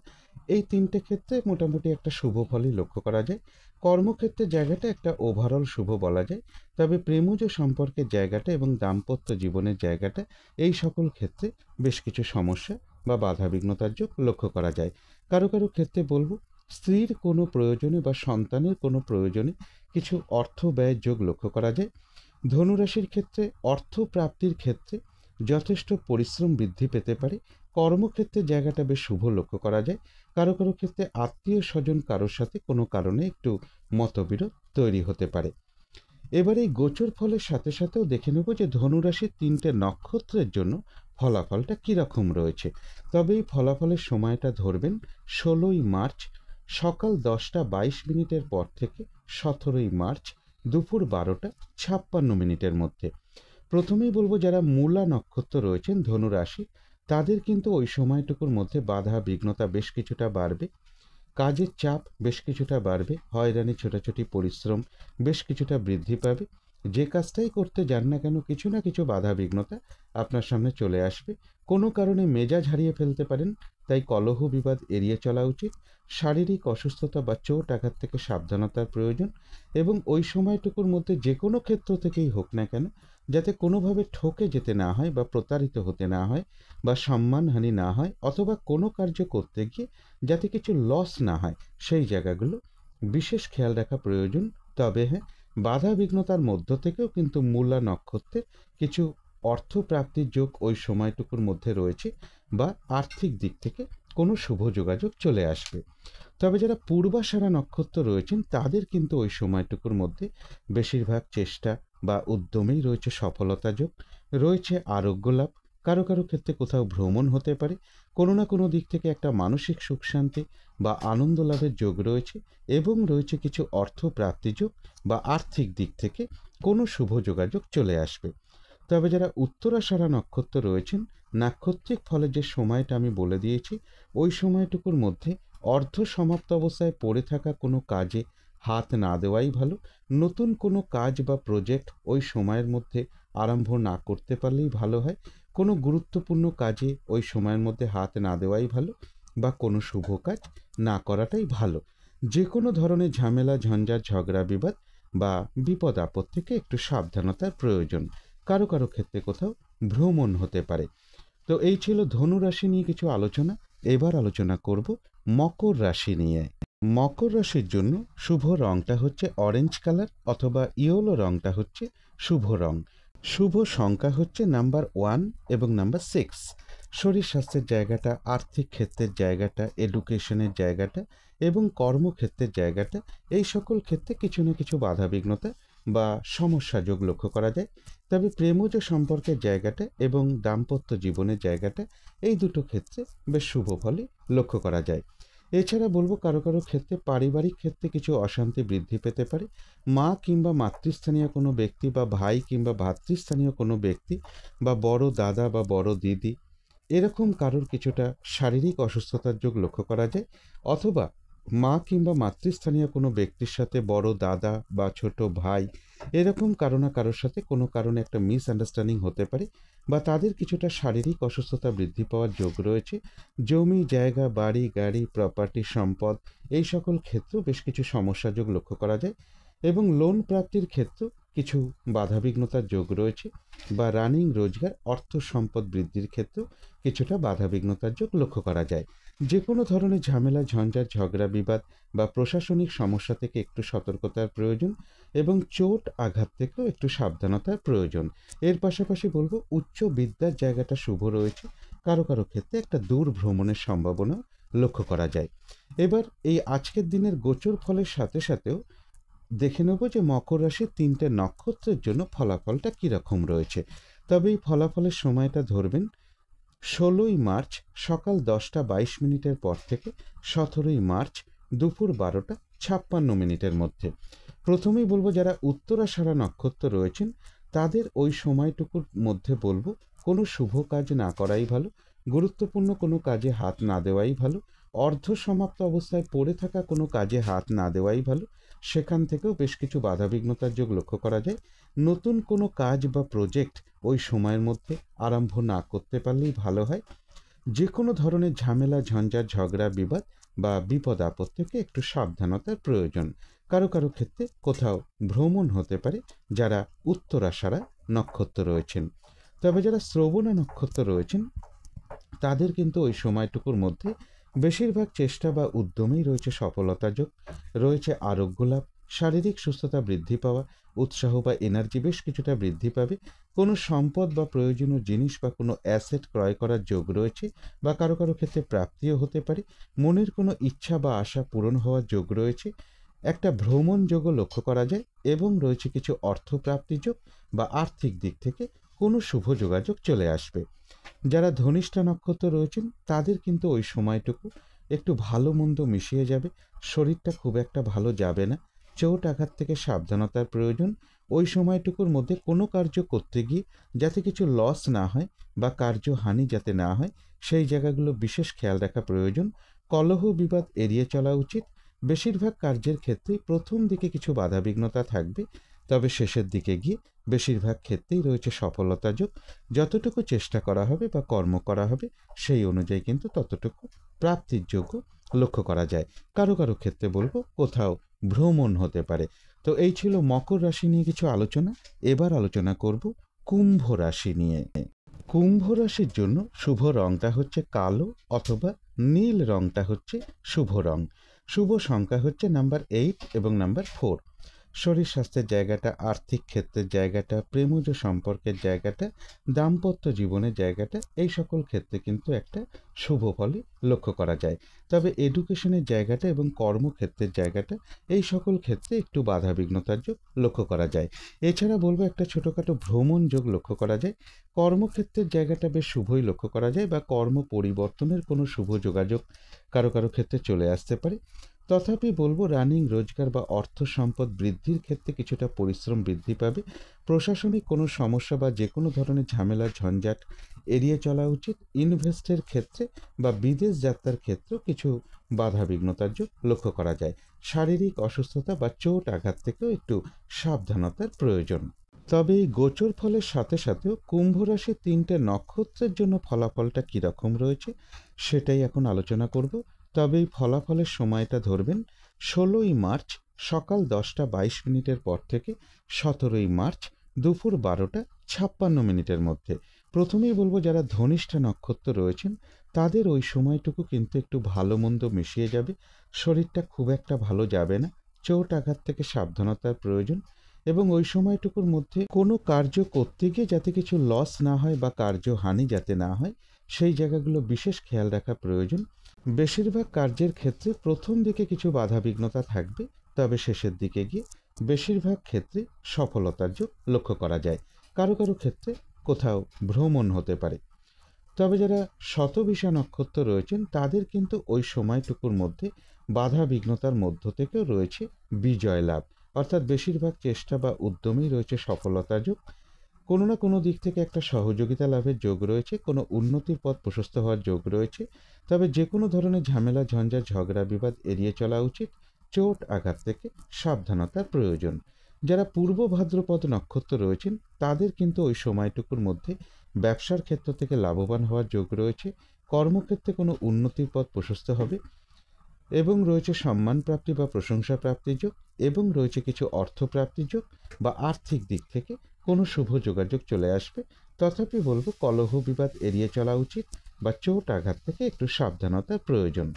এই 3টে ক্ষেত্রে মোটামুটি একটা শুভ ফলই লক্ষ্য করা যায়। কর্মক্ষেত্রের জায়গাটা একটা ওভারঅল শুভ বলা যায়। তবে প্রেমজ সম্পর্কের জায়গাটা এবং দাম্পত্য জীবনের জায়গাটা, এই সকল ক্ষেত্রে বেশ কিছু সমস্যা বা বাধাবিঘ্নতার যোগ লক্ষ্য করা যায়। কারো কারো ক্ষেত্রে বলবো স্ত্রীর কোনো প্রয়োজনে বা সন্তানের কোনো প্রয়োজনে কিছু অর্থ ব্যয়ের যোগ লক্ষ্য করা যায়। ধনুরাশির ক্ষেত্রে অর্থ প্রাপ্তির ক্ষেত্রে যথেষ্ট পরিশ্রম বৃদ্ধি পেতে পারে। কর্মক্ষেত্রে জায়গাটা বেশ শুভ লক্ষ্য করা যায়। কারো কারো ক্ষেত্রে আত্মীয় স্বজন কারোর সাথে কোনো কারণে একটু মতবিরোধ তৈরি হতে পারে। এবার এই গোচর ফলের সাথে সাথেও দেখে নেব যে ধনুরাশির 3টে নক্ষত্রের জন্য ফলাফলটা কীরকম রয়েছে। তবে এই ফলাফলের সময়টা ধরবেন 16ই মার্চ সকাল 10:22 পর থেকে 17ই মার্চ দুপুর 12:56 মধ্যে। প্রথমেই বলবো যারা মূলা নক্ষত্র রয়েছেন ধনু রাশি, তাদের কিন্তু ওই সময়টুকুর মধ্যে বাধা বিঘ্নতা বেশ কিছুটা বাড়বে, কাজের চাপ বেশ কিছুটা বাড়বে, হয়রানি ছোটাছুটি পরিশ্রম বেশ কিছুটা বৃদ্ধি পাবে। যে কাজটাই করতে যান না কেন কিছু না কিছু বাধা বিঘ্নতা আপনার সামনে চলে আসবে। কোনো কারণে মেজাজ হারিয়ে ফেলতে পারেন, তাই কলহ বিবাদ এড়িয়ে চলা উচিত। শারীরিক অসুস্থতা বা চোট আঘাত থেকে সাবধানতার প্রয়োজন, এবং ওই সময়টুকুর মধ্যে যে কোনো ক্ষেত্র থেকেই হোক না কেন যাতে কোনোভাবে ঠকে যেতে না হয় বা প্রতারিত হতে না হয় বা সম্মানহানি না হয়, অথবা কোনো কার্য করতে গিয়ে যাতে কিছু লস না হয়, সেই জায়গাগুলো বিশেষ খেয়াল রাখা প্রয়োজন। তবে হ্যাঁ, বাধা বিঘ্নতার মধ্য থেকেও কিন্তু মূলা নক্ষত্রের কিছু অর্থপ্রাপ্তির যোগ ওই সময়টুকুর মধ্যে রয়েছে, বা আর্থিক দিক থেকে কোনো শুভ যোগাযোগ চলে আসবে। তবে যারা পূর্বাষাঢ়া নক্ষত্র রয়েছেন তাদের কিন্তু ওই সময়টুকুর মধ্যে বেশিরভাগ চেষ্টা বা উদ্যমেই রয়েছে সফলতা যোগ, রয়েছে আরোগ্য লাভ, কারো কারো ক্ষেত্রে কোথাও ভ্রমণ হতে পারে, কোনো না কোনো দিক থেকে একটা মানসিক সুখ শান্তি বা আনন্দ লাভের যোগ রয়েছে, এবং রয়েছে কিছু অর্থ প্রাপ্তি যোগ বা আর্থিক দিক থেকে কোনো শুভ যোগাযোগ চলে আসবে। তবে যারা উত্তরাষাঢ়া নক্ষত্র রয়েছেন, নাক্ষত্রিক ফলে যে সময়টা আমি বলে দিয়েছি ওই সময়টুকুর মধ্যে অর্ধ সমাপ্ত অবস্থায় পড়ে থাকা কোনো কাজে হাত না দেওয়াই ভালো। নতুন কোনো কাজ বা প্রজেক্ট ওই সময়ের মধ্যে আরম্ভ না করতে পারলেই ভালো হয়। কোনো গুরুত্বপূর্ণ কাজে ওই সময়ের মধ্যে হাত না দেওয়াই ভালো, বা কোনো শুভ কাজ না করাটাই ভালো। যে কোনো ধরনের ঝামেলা ঝঞ্ঝাট ঝগড়া বিবাদ বা বিপদ আপদ থেকে একটু সাবধানতার প্রয়োজন। কারো কারো ক্ষেত্রে কোথাও ভ্রমণ হতে পারে। তো এই ছিল ধনু রাশি নিয়ে কিছু আলোচনা। এবার আলোচনা করব মকর রাশি নিয়ে। মকর রাশির জন্য শুভ রংটা হচ্ছে অরেঞ্জ কালার, অথবা ইয়েলো রংটা হচ্ছে শুভ রং। শুভ সংখ্যা হচ্ছে নাম্বার 1 এবং নাম্বার 6। শরীর স্বাস্থ্যের জায়গাটা, আর্থিক ক্ষেত্রের জায়গাটা, এডুকেশনের জায়গাটা এবং কর্মক্ষেত্রের জায়গাটা, এই সকল ক্ষেত্রে কিছু না কিছু বাধা বিঘ্নতা বা সমস্যা যোগ লক্ষ্য করা যায়। তবে প্রেমজ সম্পর্কের জায়গাটা এবং দাম্পত্য জীবনের জায়গাটা, এই দুটো ক্ষেত্রে বেশ শুভ ফলই লক্ষ্য করা যায়। এছাড়া বলবো কারো কারো ক্ষেত্রে পারিবারিক ক্ষেত্রে কিছু অশান্তি বৃদ্ধি পেতে পারে। মা কিংবা মাতৃস্থানীয় কোনো ব্যক্তি বা ভাই কিংবা ভ্রাতৃস্থানীয় কোনো ব্যক্তি বা বড় দাদা বা বড় দিদি, এরকম কারোর কিছুটা শারীরিক অসুস্থতার যোগ লক্ষ্য করা যায়। অথবা মা কিংবা মাতৃস্থানীয় কোনো ব্যক্তির সাথে বড় দাদা বা ছোট ভাই, এরকম কারো না কারোর সাথে কোনো কারণে একটা মিসআন্ডারস্ট্যান্ডিং হতে পারে, বা তাদের কিছুটা শারীরিক অসুস্থতা বৃদ্ধি পাওয়ার যোগ রয়েছে। জমি জায়গা বাড়ি গাড়ি প্রপার্টি সম্পদ, এই সকল ক্ষেত্রেও বেশ কিছু সমস্যা যোগ লক্ষ্য করা যায়, এবং লোন প্রাপ্তির ক্ষেত্রেও কিছু বাধাবিঘ্নতার যোগ রয়েছে, বা রানিং রোজগার অর্থ সম্পদ বৃদ্ধির ক্ষেত্রেও কিছুটা বাধাবিঘ্নতার যোগ লক্ষ্য করা যায়। যে কোনো ধরনের ঝামেলা ঝঞ্ঝাট ঝগড়া বিবাদ বা প্রশাসনিক সমস্যা থেকে একটু সতর্কতার প্রয়োজন, এবং চোট আঘাত থেকেও একটু সাবধানতার প্রয়োজন। এর পাশাপাশি বলবো উচ্চ বিদ্যার জায়গাটা শুভ রয়েছে, কারো কারো ক্ষেত্রে একটা দূর ভ্রমণের সম্ভাবনা লক্ষ্য করা যায়। এবার এই আজকের দিনের গোচর ফলের সাথে সাথেও দেখে নেব যে মকর রাশির 3টে নক্ষত্রের জন্য ফলাফলটা কীরকম রয়েছে। তবে এই ফলাফলের সময়টা ধরবেন 16ই মার্চ সকাল 10:22 পর থেকে 17ই মার্চ দুপুর 12:56 মধ্যে। প্রথমেই বলবো যারা উত্তরাষাঢ়া নক্ষত্র রয়েছেন তাদের ওই সময়টুকুর মধ্যে বলবো কোনো শুভ কাজ না করাই ভালো, গুরুত্বপূর্ণ কোনো কাজে হাত না দেওয়াই ভালো, অর্ধ সমাপ্ত অবস্থায় পড়ে থাকা কোনো কাজে হাত না দেওয়াই ভালো, সেখান থেকেও বেশ কিছু বাধাবিঘ্নতার যোগ লক্ষ্য করা যায়। নতুন কোনো কাজ বা প্রজেক্ট ওই সময়ের মধ্যে আরম্ভ না করতে পারলেই ভালো হয়। যে কোনো ধরনের ঝামেলা ঝঞ্ঝাট ঝগড়া বিবাদ বা বিপদ আপদ থেকে একটু সাবধানতার প্রয়োজন। কারো কারো ক্ষেত্রে কোথাও ভ্রমণ হতে পারে যারা উত্তরাষাঢ়া নক্ষত্র রয়েছেন। তবে যারা শ্রবণা নক্ষত্র রয়েছেন তাদের কিন্তু ওই সময়টুকুর মধ্যে বেশিরভাগ চেষ্টা বা উদ্যমেই রয়েছে সফলতা যোগ, রয়েছে আরোগ্য লাভ, শারীরিক সুস্থতা বৃদ্ধি পাওয়া, উৎসাহ বা এনার্জি বেশ কিছুটা বৃদ্ধি পাবে। কোনো সম্পদ বা প্রয়োজনীয় জিনিস বা কোনো অ্যাসেট ক্রয় করার যোগ রয়েছে, বা কারো কারো ক্ষেত্রে প্রাপ্তিও হতে পারে। মনের কোনো ইচ্ছা বা আশা পূরণ হওয়ার যোগ রয়েছে। একটা ভ্রমণ যোগও লক্ষ্য করা যায়, এবং রয়েছে কিছু অর্থপ্রাপ্তি যোগ বা আর্থিক দিক থেকে কোনো শুভ যোগাযোগ চলে আসবে। যারা ধনিষ্ঠা নক্ষত্র রয়েছেন তাদের কিন্তু ওই সময়টুকু একটু ভালো মন্দ মিশিয়ে যাবে, শরীরটা খুব একটা ভালো যাবে না, চোট আঘাত থেকে সাবধানতার প্রয়োজন। ওই সময়টুকুর মধ্যে কোনো কার্য করতে গিয়ে যাতে কিছু লস না হয় বা কার্যহানি যাতে না হয় সেই জায়গাগুলো বিশেষ খেয়াল রাখা প্রয়োজন। কলহ বিবাদ এড়িয়ে চলা উচিত। বেশিরভাগ কার্যের ক্ষেত্রেই প্রথম দিকে কিছু বাধাবিঘ্নতা থাকবে, তবে শেষের দিকে গিয়ে বেশিরভাগ ক্ষেত্রেই রয়েছে সফলতা যোগ। যতটুকু চেষ্টা করা হবে বা কর্ম করা হবে সেই অনুযায়ী কিন্তু ততটুকু প্রাপ্তির যোগ্য লক্ষ্য করা যায়। কারো কারো ক্ষেত্রে বলবো কোথাও ভ্রমণ হতে পারে। তো এই ছিল মকর রাশি নিয়ে কিছু আলোচনা। এবার আলোচনা করব কুম্ভ রাশি নিয়ে। কুম্ভ রাশির জন্য শুভ রংটা হচ্ছে কালো অথবা নীল রংটা হচ্ছে শুভ রং। শুভ সংখ্যা হচ্ছে নাম্বার 8 এবং নাম্বার 4। শরীর স্বাস্থ্যের জায়গাটা, আর্থিক ক্ষেত্রের জায়গাটা, প্রেমজ সম্পর্কের জায়গাটা, দাম্পত্য জীবনের জায়গাটা, এই সকল ক্ষেত্রে কিন্তু একটা শুভ ফলই লক্ষ্য করা যায়। তবে এডুকেশনের জায়গাটা এবং কর্মক্ষেত্রের জায়গাটা, এই সকল ক্ষেত্রে একটু বাধাবিঘ্নতার যোগ লক্ষ্য করা যায়। এছাড়া বলবো একটা ছোটোখাটো ভ্রমণ যোগ লক্ষ্য করা যায়। কর্মক্ষেত্রের জায়গাটা বেশ শুভই লক্ষ্য করা যায়, বা কর্ম পরিবর্তনের কোনো শুভ যোগাযোগ কারো কারো ক্ষেত্রে চলে আসতে পারে। তথাপি বলবো রানিং রোজগার বা অর্থ সম্পদ বৃদ্ধির ক্ষেত্রে কিছুটা পরিশ্রম বৃদ্ধি পাবে। প্রশাসনিক কোনো সমস্যা বা যে কোনো ধরনের ঝামেলা ঝঞ্ঝাট এড়িয়ে চলা উচিত। ইনভেস্টের ক্ষেত্রে বা বিদেশ যাত্রার ক্ষেত্রেও কিছু বাধাবিঘ্নতার যোগ লক্ষ্য করা যায়। শারীরিক অসুস্থতা বা চোট আঘাত থেকেও একটু সাবধানতার প্রয়োজন। তবে এই গোচর ফলের সাথে সাথেও কুম্ভ রাশির 3টে নক্ষত্রের জন্য ফলাফলটা কীরকম রয়েছে সেটাই এখন আলোচনা করব। তবে এই ফলাফলের সময়টা ধরবেন 16ই মার্চ সকাল 10:22 পর থেকে 17ই মার্চ দুপুর 12:56 মধ্যে। প্রথমেই বলবো যারা ধনিষ্ঠা নক্ষত্র রয়েছেন তাদের ওই সময়টুকু কিন্তু একটু ভালো মন্দ মিশিয়ে যাবে, শরীরটা খুব একটা ভালো যাবে না, চোট আঘাত থেকে সাবধানতার প্রয়োজন। এবং ওই সময়টুকুর মধ্যে কোনো কার্য করতে গিয়ে যাতে কিছু লস না হয় বা কার্যহানি যাতে না হয় সেই জায়গাগুলো বিশেষ খেয়াল রাখা প্রয়োজন। বেশিরভাগ কার্যের ক্ষেত্রে প্রথম দিকে কিছু বাধাবিঘ্নতা থাকবে, তবে শেষের দিকে গিয়ে বেশিরভাগ ক্ষেত্রে সফলতার যোগ লক্ষ্য করা যায়। কারো কারো ক্ষেত্রে কোথাও ভ্রমণ হতে পারে। তবে যারা শতবিশা নক্ষত্র রয়েছেন তাদের কিন্তু ওই সময়টুকুর মধ্যে বাধাবিঘ্নতার মধ্য থেকেও রয়েছে বিজয় লাভ, অর্থাৎ বেশিরভাগ চেষ্টা বা উদ্যমেই রয়েছে সফলতা যোগ। কোনো না কোনো দিক থেকে একটা সহযোগিতা লাভের যোগ রয়েছে, কোনো উন্নতির পথ প্রশস্ত হওয়ার যোগ রয়েছে। তবে যে কোনো ধরনের ঝামেলা ঝঞ্ঝাট ঝগড়া বিবাদ এড়িয়ে চলা উচিত। চোট আঘাত থেকে সাবধানতার প্রয়োজন। যারা পূর্ব ভাদ্রপদ নক্ষত্র রয়েছেন তাদের কিন্তু ওই সময়টুকুর মধ্যে ব্যবসার ক্ষেত্র থেকে লাভবান হওয়ার যোগ রয়েছে। কর্মক্ষেত্রে কোনো উন্নতির পথ প্রশস্ত হবে এবং রয়েছে সম্মান প্রাপ্তি বা প্রশংসা প্রাপ্তির যোগ, এবং রয়েছে কিছু অর্থ প্রাপ্তির যোগ বা আর্থিক দিক থেকে কোনো শুভ যোগাযোগ চলে আসবে। তথাপি বলবো কলহ বিবাদ এড়িয়ে চলা উচিত বা চোট আঘাত থেকে একটু সাবধানতার প্রয়োজন।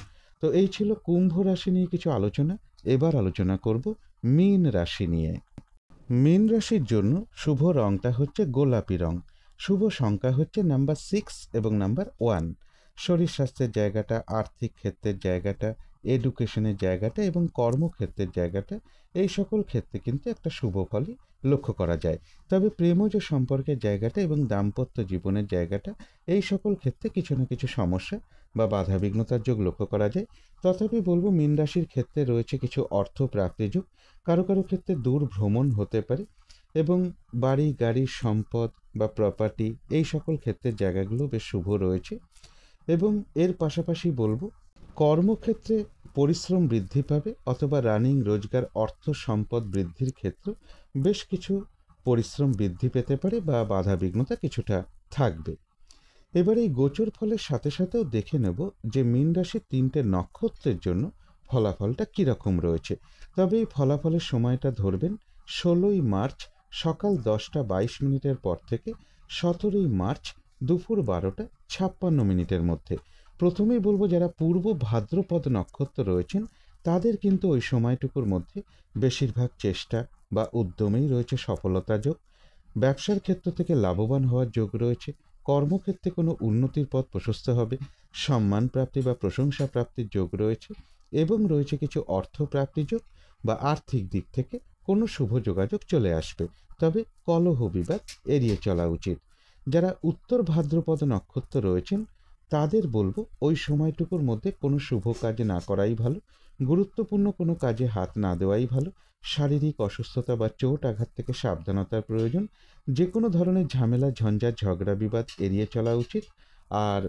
তো এই ছিল কুম্ভ রাশি নিয়ে কিছু আলোচনা। এবার আলোচনা করব মীন রাশি নিয়ে। মীন রাশির জন্য শুভ রংটা হচ্ছে গোলাপি রং। শুভ সংখ্যা হচ্ছে নাম্বার 6 এবং নাম্বার 1। শরীর স্বাস্থ্যের জায়গাটা, আর্থিক ক্ষেত্রের জায়গাটা, এডুকেশনের জায়গাটা এবং কর্মক্ষেত্রের জায়গাটা, এই সকল ক্ষেত্রে কিন্তু একটা শুভ ফলই লক্ষ্য করা যায়। তবে প্রেমজ সম্পর্কের জায়গাটা এবং দাম্পত্য জীবনের জায়গাটা, এই সকল ক্ষেত্রে কিছু না কিছু সমস্যা বা বাধাবিঘ্নতার যোগ লক্ষ্য করা যায়। তথাপি বলবো মীন রাশির ক্ষেত্রে রয়েছে কিছু অর্থ প্রাপ্তির যোগ। কারো কারো ক্ষেত্রে দূর ভ্রমণ হতে পারে এবং বাড়ি গাড়ি সম্পদ বা প্রপার্টি, এই সকল ক্ষেত্রের জায়গাগুলো বেশ শুভ রয়েছে। এবং এর পাশাপাশি বলবো কর্মক্ষেত্রে পরিশ্রম বৃদ্ধি পাবে, অথবা রানিং রোজগার অর্থ সম্পদ বৃদ্ধির ক্ষেত্রে বেশ কিছু পরিশ্রম বৃদ্ধি পেতে পারে বা বাধাবিঘ্নতা কিছুটা থাকবে। এবার এই গোচর ফলের সাথে সাথেও দেখে নেব যে মীন রাশির 3টে নক্ষত্রের জন্য ফলাফলটা কীরকম রয়েছে। তবে এই ফলাফলের সময়টা ধরবেন 16ই মার্চ সকাল 10:22 পর থেকে 17ই মার্চ দুপুর 12:56 মধ্যে। প্রথমেই বলবো যারা পূর্ব ভাদ্রপদ নক্ষত্র রয়েছেন তাদের কিন্তু ওই সময়টুকুর মধ্যে বেশিরভাগ চেষ্টা বা উদ্যমেই রয়েছে সফলতা যোগ। ব্যবসার ক্ষেত্র থেকে লাভবান হওয়ার যোগ রয়েছে। কর্মক্ষেত্রে কোনো উন্নতির পথ প্রশস্ত হবে, সম্মান প্রাপ্তি বা প্রশংসা প্রাপ্তির যোগ রয়েছে, এবং রয়েছে কিছু অর্থ প্রাপ্তি যোগ বা আর্থিক দিক থেকে কোনো শুভ যোগাযোগ চলে আসবে। তবে কলহ বিবাদ এড়িয়ে চলা উচিত। যারা উত্তর ভাদ্রপদ নক্ষত্র রয়েছেন তাদের বলবো ওই সময়টুকুর মধ্যে কোনো শুভ কাজ না করাই ভালো, গুরুত্বপূর্ণ কোনো কাজে হাত না দেওয়াই ভালো। শারীরিক অসুস্থতা বা চোট আঘাত থেকে সাবধানতার প্রয়োজন। যে কোনো ধরনের ঝামেলা, ঝঞ্ঝাট, ঝগড়া বিবাদ এড়িয়ে চলা উচিত। আর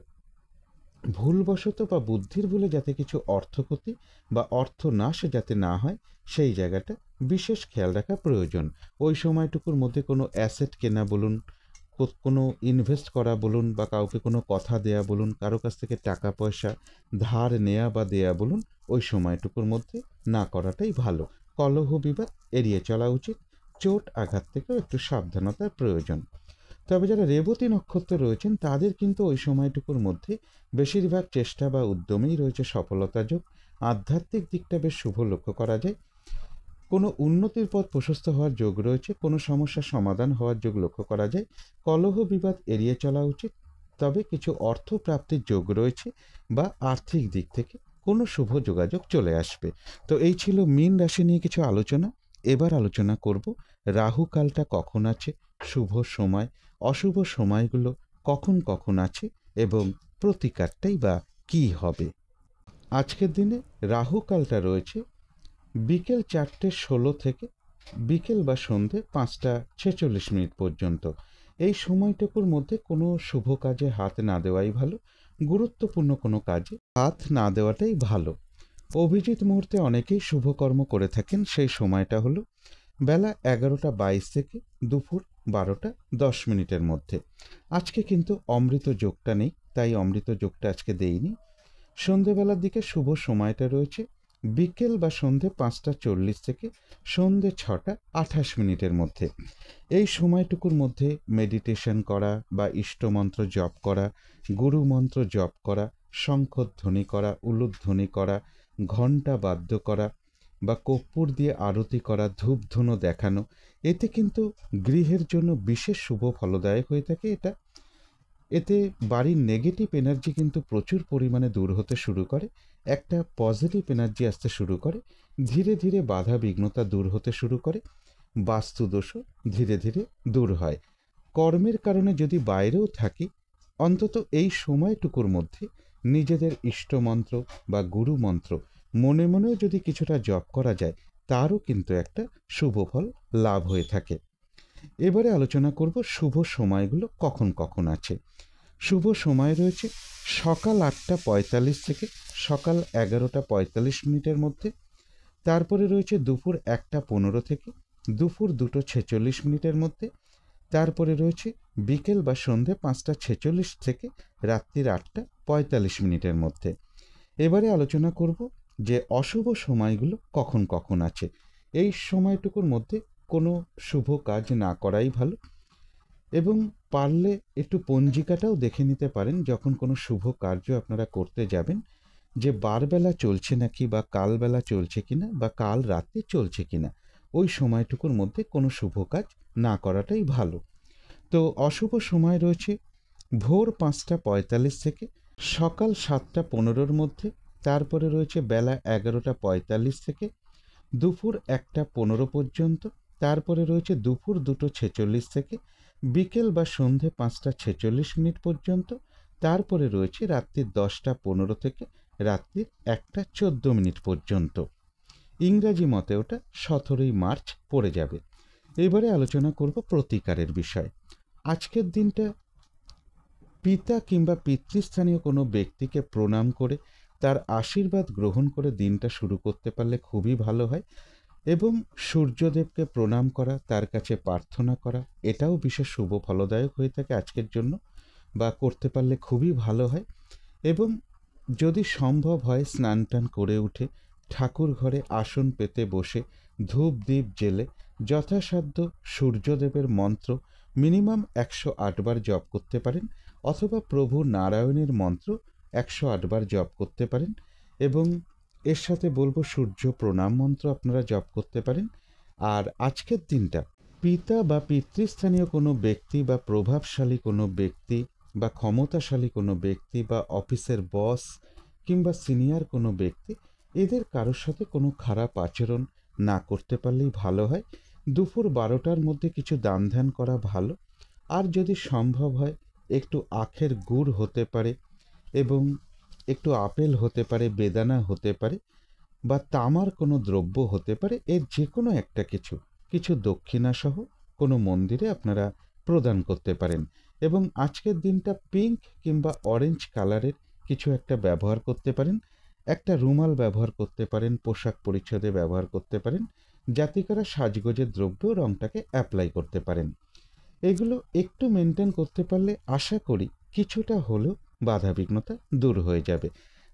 ভুলবশত বা বুদ্ধির ভুলে যাতে কিছু অর্থক্ষতি বা অর্থনাশ যাতে না হয় সেই জায়গাটা বিশেষ খেয়াল রাখা প্রয়োজন। ওই সময়টুকুর মধ্যে কোনো অ্যাসেট কেনা বলুন, কোনো ইনভেস্ট করা বলুন, বা কাউকে কোনো কথা দেয়া বলুন, কারো কাছ থেকে টাকা পয়সা ধার নেয়া বা দেয়া বলুন, ওই সময়টুকুর মধ্যে না করাটাই ভালো। কলহ বিবাদ এড়িয়ে চলা উচিত। চোট আঘাত থেকেও একটু সাবধানতার প্রয়োজন। তবে যারা রেবতী নক্ষত্রে রয়েছেন তাদের কিন্তু ওই সময়টুকুর মধ্যে বেশিরভাগ চেষ্টা বা উদ্যমেই রয়েছে সফলতা যোগ। আধ্যাত্মিক দিকটা বেশ শুভ লক্ষ্য করা যায়। কোনো উন্নতির পথ প্রশস্ত হওয়ার যোগ রয়েছে, কোনো সমস্যার সমাধান হওয়ার যোগ লক্ষ্য করা যায়। কলহ বিবাদ এড়িয়ে চলা উচিত। তবে কিছু অর্থ প্রাপ্তির যোগ রয়েছে বা আর্থিক দিক থেকে কোনো শুভ যোগাযোগ চলে আসবে। তো এই ছিল মীন রাশি নিয়ে কিছু আলোচনা। এবার আলোচনা করব রাহু কালটা কখন আছে, শুভ সময়, অশুভ সময়গুলো কখন কখন আছে এবং প্রতিকারটাই বা কী হবে। আজকের দিনে রাহু কালটা রয়েছে বিকেল 4:16 থেকে বিকেল বা সন্ধে 5:46 পর্যন্ত। এই সময়টুকুর মধ্যে কোনো শুভ কাজে হাত না দেওয়াই ভালো, গুরুত্বপূর্ণ কোনো কাজে হাত না দেওয়াটাই ভালো। অভিজিৎ মুহূর্তে অনেকেই শুভকর্ম করে থাকেন। সেই সময়টা হলো বেলা 11:22 থেকে দুপুর 12:10 মধ্যে। আজকে কিন্তু অমৃত যোগটা নেই, তাই অমৃত যোগটা আজকে দেইনি। সন্ধেবেলার দিকে শুভ সময়টা রয়েছে বিকেল বা সন্ধে 5:40 থেকে সন্ধে 6:28 মধ্যে। এই সময়টুকুর মধ্যে মেডিটেশন করা বা ইষ্টমন্ত্র জপ করা, গুরু মন্ত্র জপ করা, শঙ্খধ্বনি করা, উলুধ্বনি করা, ঘণ্টা বাদ্য করা বা কর্পূর দিয়ে আরতি করা, ধূপধুনো দেখানো, এতে কিন্তু গৃহের জন্য বিশেষ শুভ ফলদায়ক হয়ে থাকে। এতে বাড়ির নেগেটিভ এনার্জি কিন্তু প্রচুর পরিমাণে দূর হতে শুরু করে, একটা পজিটিভ এনার্জি আসতে শুরু করে, ধীরে ধীরে বাধা বিঘ্নতা দূর হতে শুরু করে, বাস্তুদোষও ধীরে ধীরে দূর হয়। কর্মের কারণে যদি বাইরেও থাকি, অন্তত এই সময়টুকুর মধ্যে নিজেদের ইষ্টমন্ত্র বা গুরু মন্ত্র মনে মনেও যদি কিছুটা জপ করা যায়, তারও কিন্তু একটা শুভ ফল লাভ হয়ে থাকে। এবারে আলোচনা করব শুভ সময়গুলো কখন কখন আছে। শুভ সময় রয়েছে সকাল 8:45 থেকে সকাল 11:45 মধ্যে। তারপরে রয়েছে দুপুর 1:15 থেকে দুপুর 2:46 মধ্যে। তারপরে রয়েছে বিকেল বা সন্ধে 5:46 থেকে রাত্রির 8:45 মধ্যে। এবারে আলোচনা করব যে অশুভ সময়গুলো কখন কখন আছে। এই সময়টুকুর মধ্যে কোনো শুভ কাজ না করাই ভালো, এবং পারলে একটু পঞ্জিকাটাও দেখে নিতে পারেন যখন কোনো শুভ কার্য আপনারা করতে যাবেন, যে বারবেলা চলছে নাকি বা কালবেলা চলছে কিনা বা কাল রাতে চলছে কিনা। ওই সময়টুকুর মধ্যে কোনো শুভ কাজ না করাটাই ভালো। তো অশুভ সময় রয়েছে ভোর 5:45 থেকে সকাল 7:15 মধ্যে। তারপরে রয়েছে বেলা 11:45 থেকে দুপুর 1:15 পর্যন্ত। তারপরে রয়েছে দুপুর 2:46 থেকে বিকেল বা সন্ধে 5:46 পর্যন্ত। তারপরে রয়েছে রাত্রি 10:15 থেকে রাত্রি 1:14 পর্যন্ত। ইংরাজি মতে ওটা 17 মার্চ পড়ে যাবে। এবারে আলোচনা করব প্রতিকারের বিষয়। আজকের দিনটা পিতা কিংবা পিতৃস্থানীয় কোনো ব্যক্তিকে প্রণাম করে তার আশীর্বাদ গ্রহণ করে দিনটা শুরু করতে পারলে খুবই ভালো হয়, এবং সূর্যদেবকে প্রণাম করা, তার কাছে প্রার্থনা করা, এটাও বিশেষ শুভ ফলদায়ক হয়ে থাকে আজকের জন্য, বা করতে পারলে খুবই ভালো হয়। এবং যদি সম্ভব হয় স্নান টান করে উঠে ঠাকুর ঘরে আসন পেতে বসে ধূপ দ্বীপ জেলে যথাসাধ্য সূর্যদেবের মন্ত্র মিনিমাম 108 বার জপ করতে পারেন, অথবা প্রভু নারায়ণের মন্ত্র 108 বার জপ করতে পারেন। এবং এর সাথে বলবো সূর্য প্রণাম মন্ত্র আপনারা জপ করতে পারেন। আর আজকের দিনটা পিতা বা পিতৃস্থানীয় কোনো ব্যক্তি বা প্রভাবশালী কোনো ব্যক্তি বা ক্ষমতাশালী কোনো ব্যক্তি বা অফিসের বস কিংবা সিনিয়র কোনো ব্যক্তি, এদের কারোর সাথে কোনো খারাপ আচরণ না করতে পারলেই ভালো হয়। দুপুর 12টার মধ্যে কিছু দান ধ্যান করা ভালো। আর যদি সম্ভব হয় একটু আখের গুড় হতে পারে এবং একটু আপেল হতে পারে, বেদানা হতে পারে বা তামার কোনো দ্রব্য হতে পারে, এর যে কোনো একটা কিছু দক্ষিণাসহ কোনো মন্দিরে আপনারা প্রদান করতে পারেন। এবং আজকের দিনটা পিঙ্ক কিংবা অরেঞ্জ কালারের কিছু একটা ব্যবহার করতে পারেন, একটা রুমাল ব্যবহার করতে পারেন, পোশাক পরিচ্ছদে ব্যবহার করতে পারেন, যাতে করে সাজগোজের দ্রব্য রঙটাকে অ্যাপ্লাই করতে পারেন। এগুলো একটু মেনটেন করতে পারলে আশা করি কিছুটা হলেও বাধাবিঘ্নতা দূর হয়ে যাবে।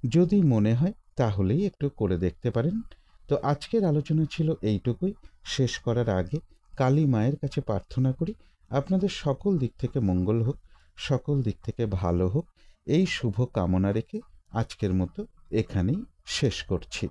যদি মনে হয় তাহলেই একটু করে দেখতে পারেন। তো আজকের আলোচনা ছিল এইটুকুই। শেষ করার আগে কালী মায়ের কাছে প্রার্থনা করি আপনাদের সকল দিক থেকে মঙ্গল হোক, সকল দিক থেকে ভালো হোক, এই শুভ কামনা রেখে আজকের মতো এখানেই শেষ করছি।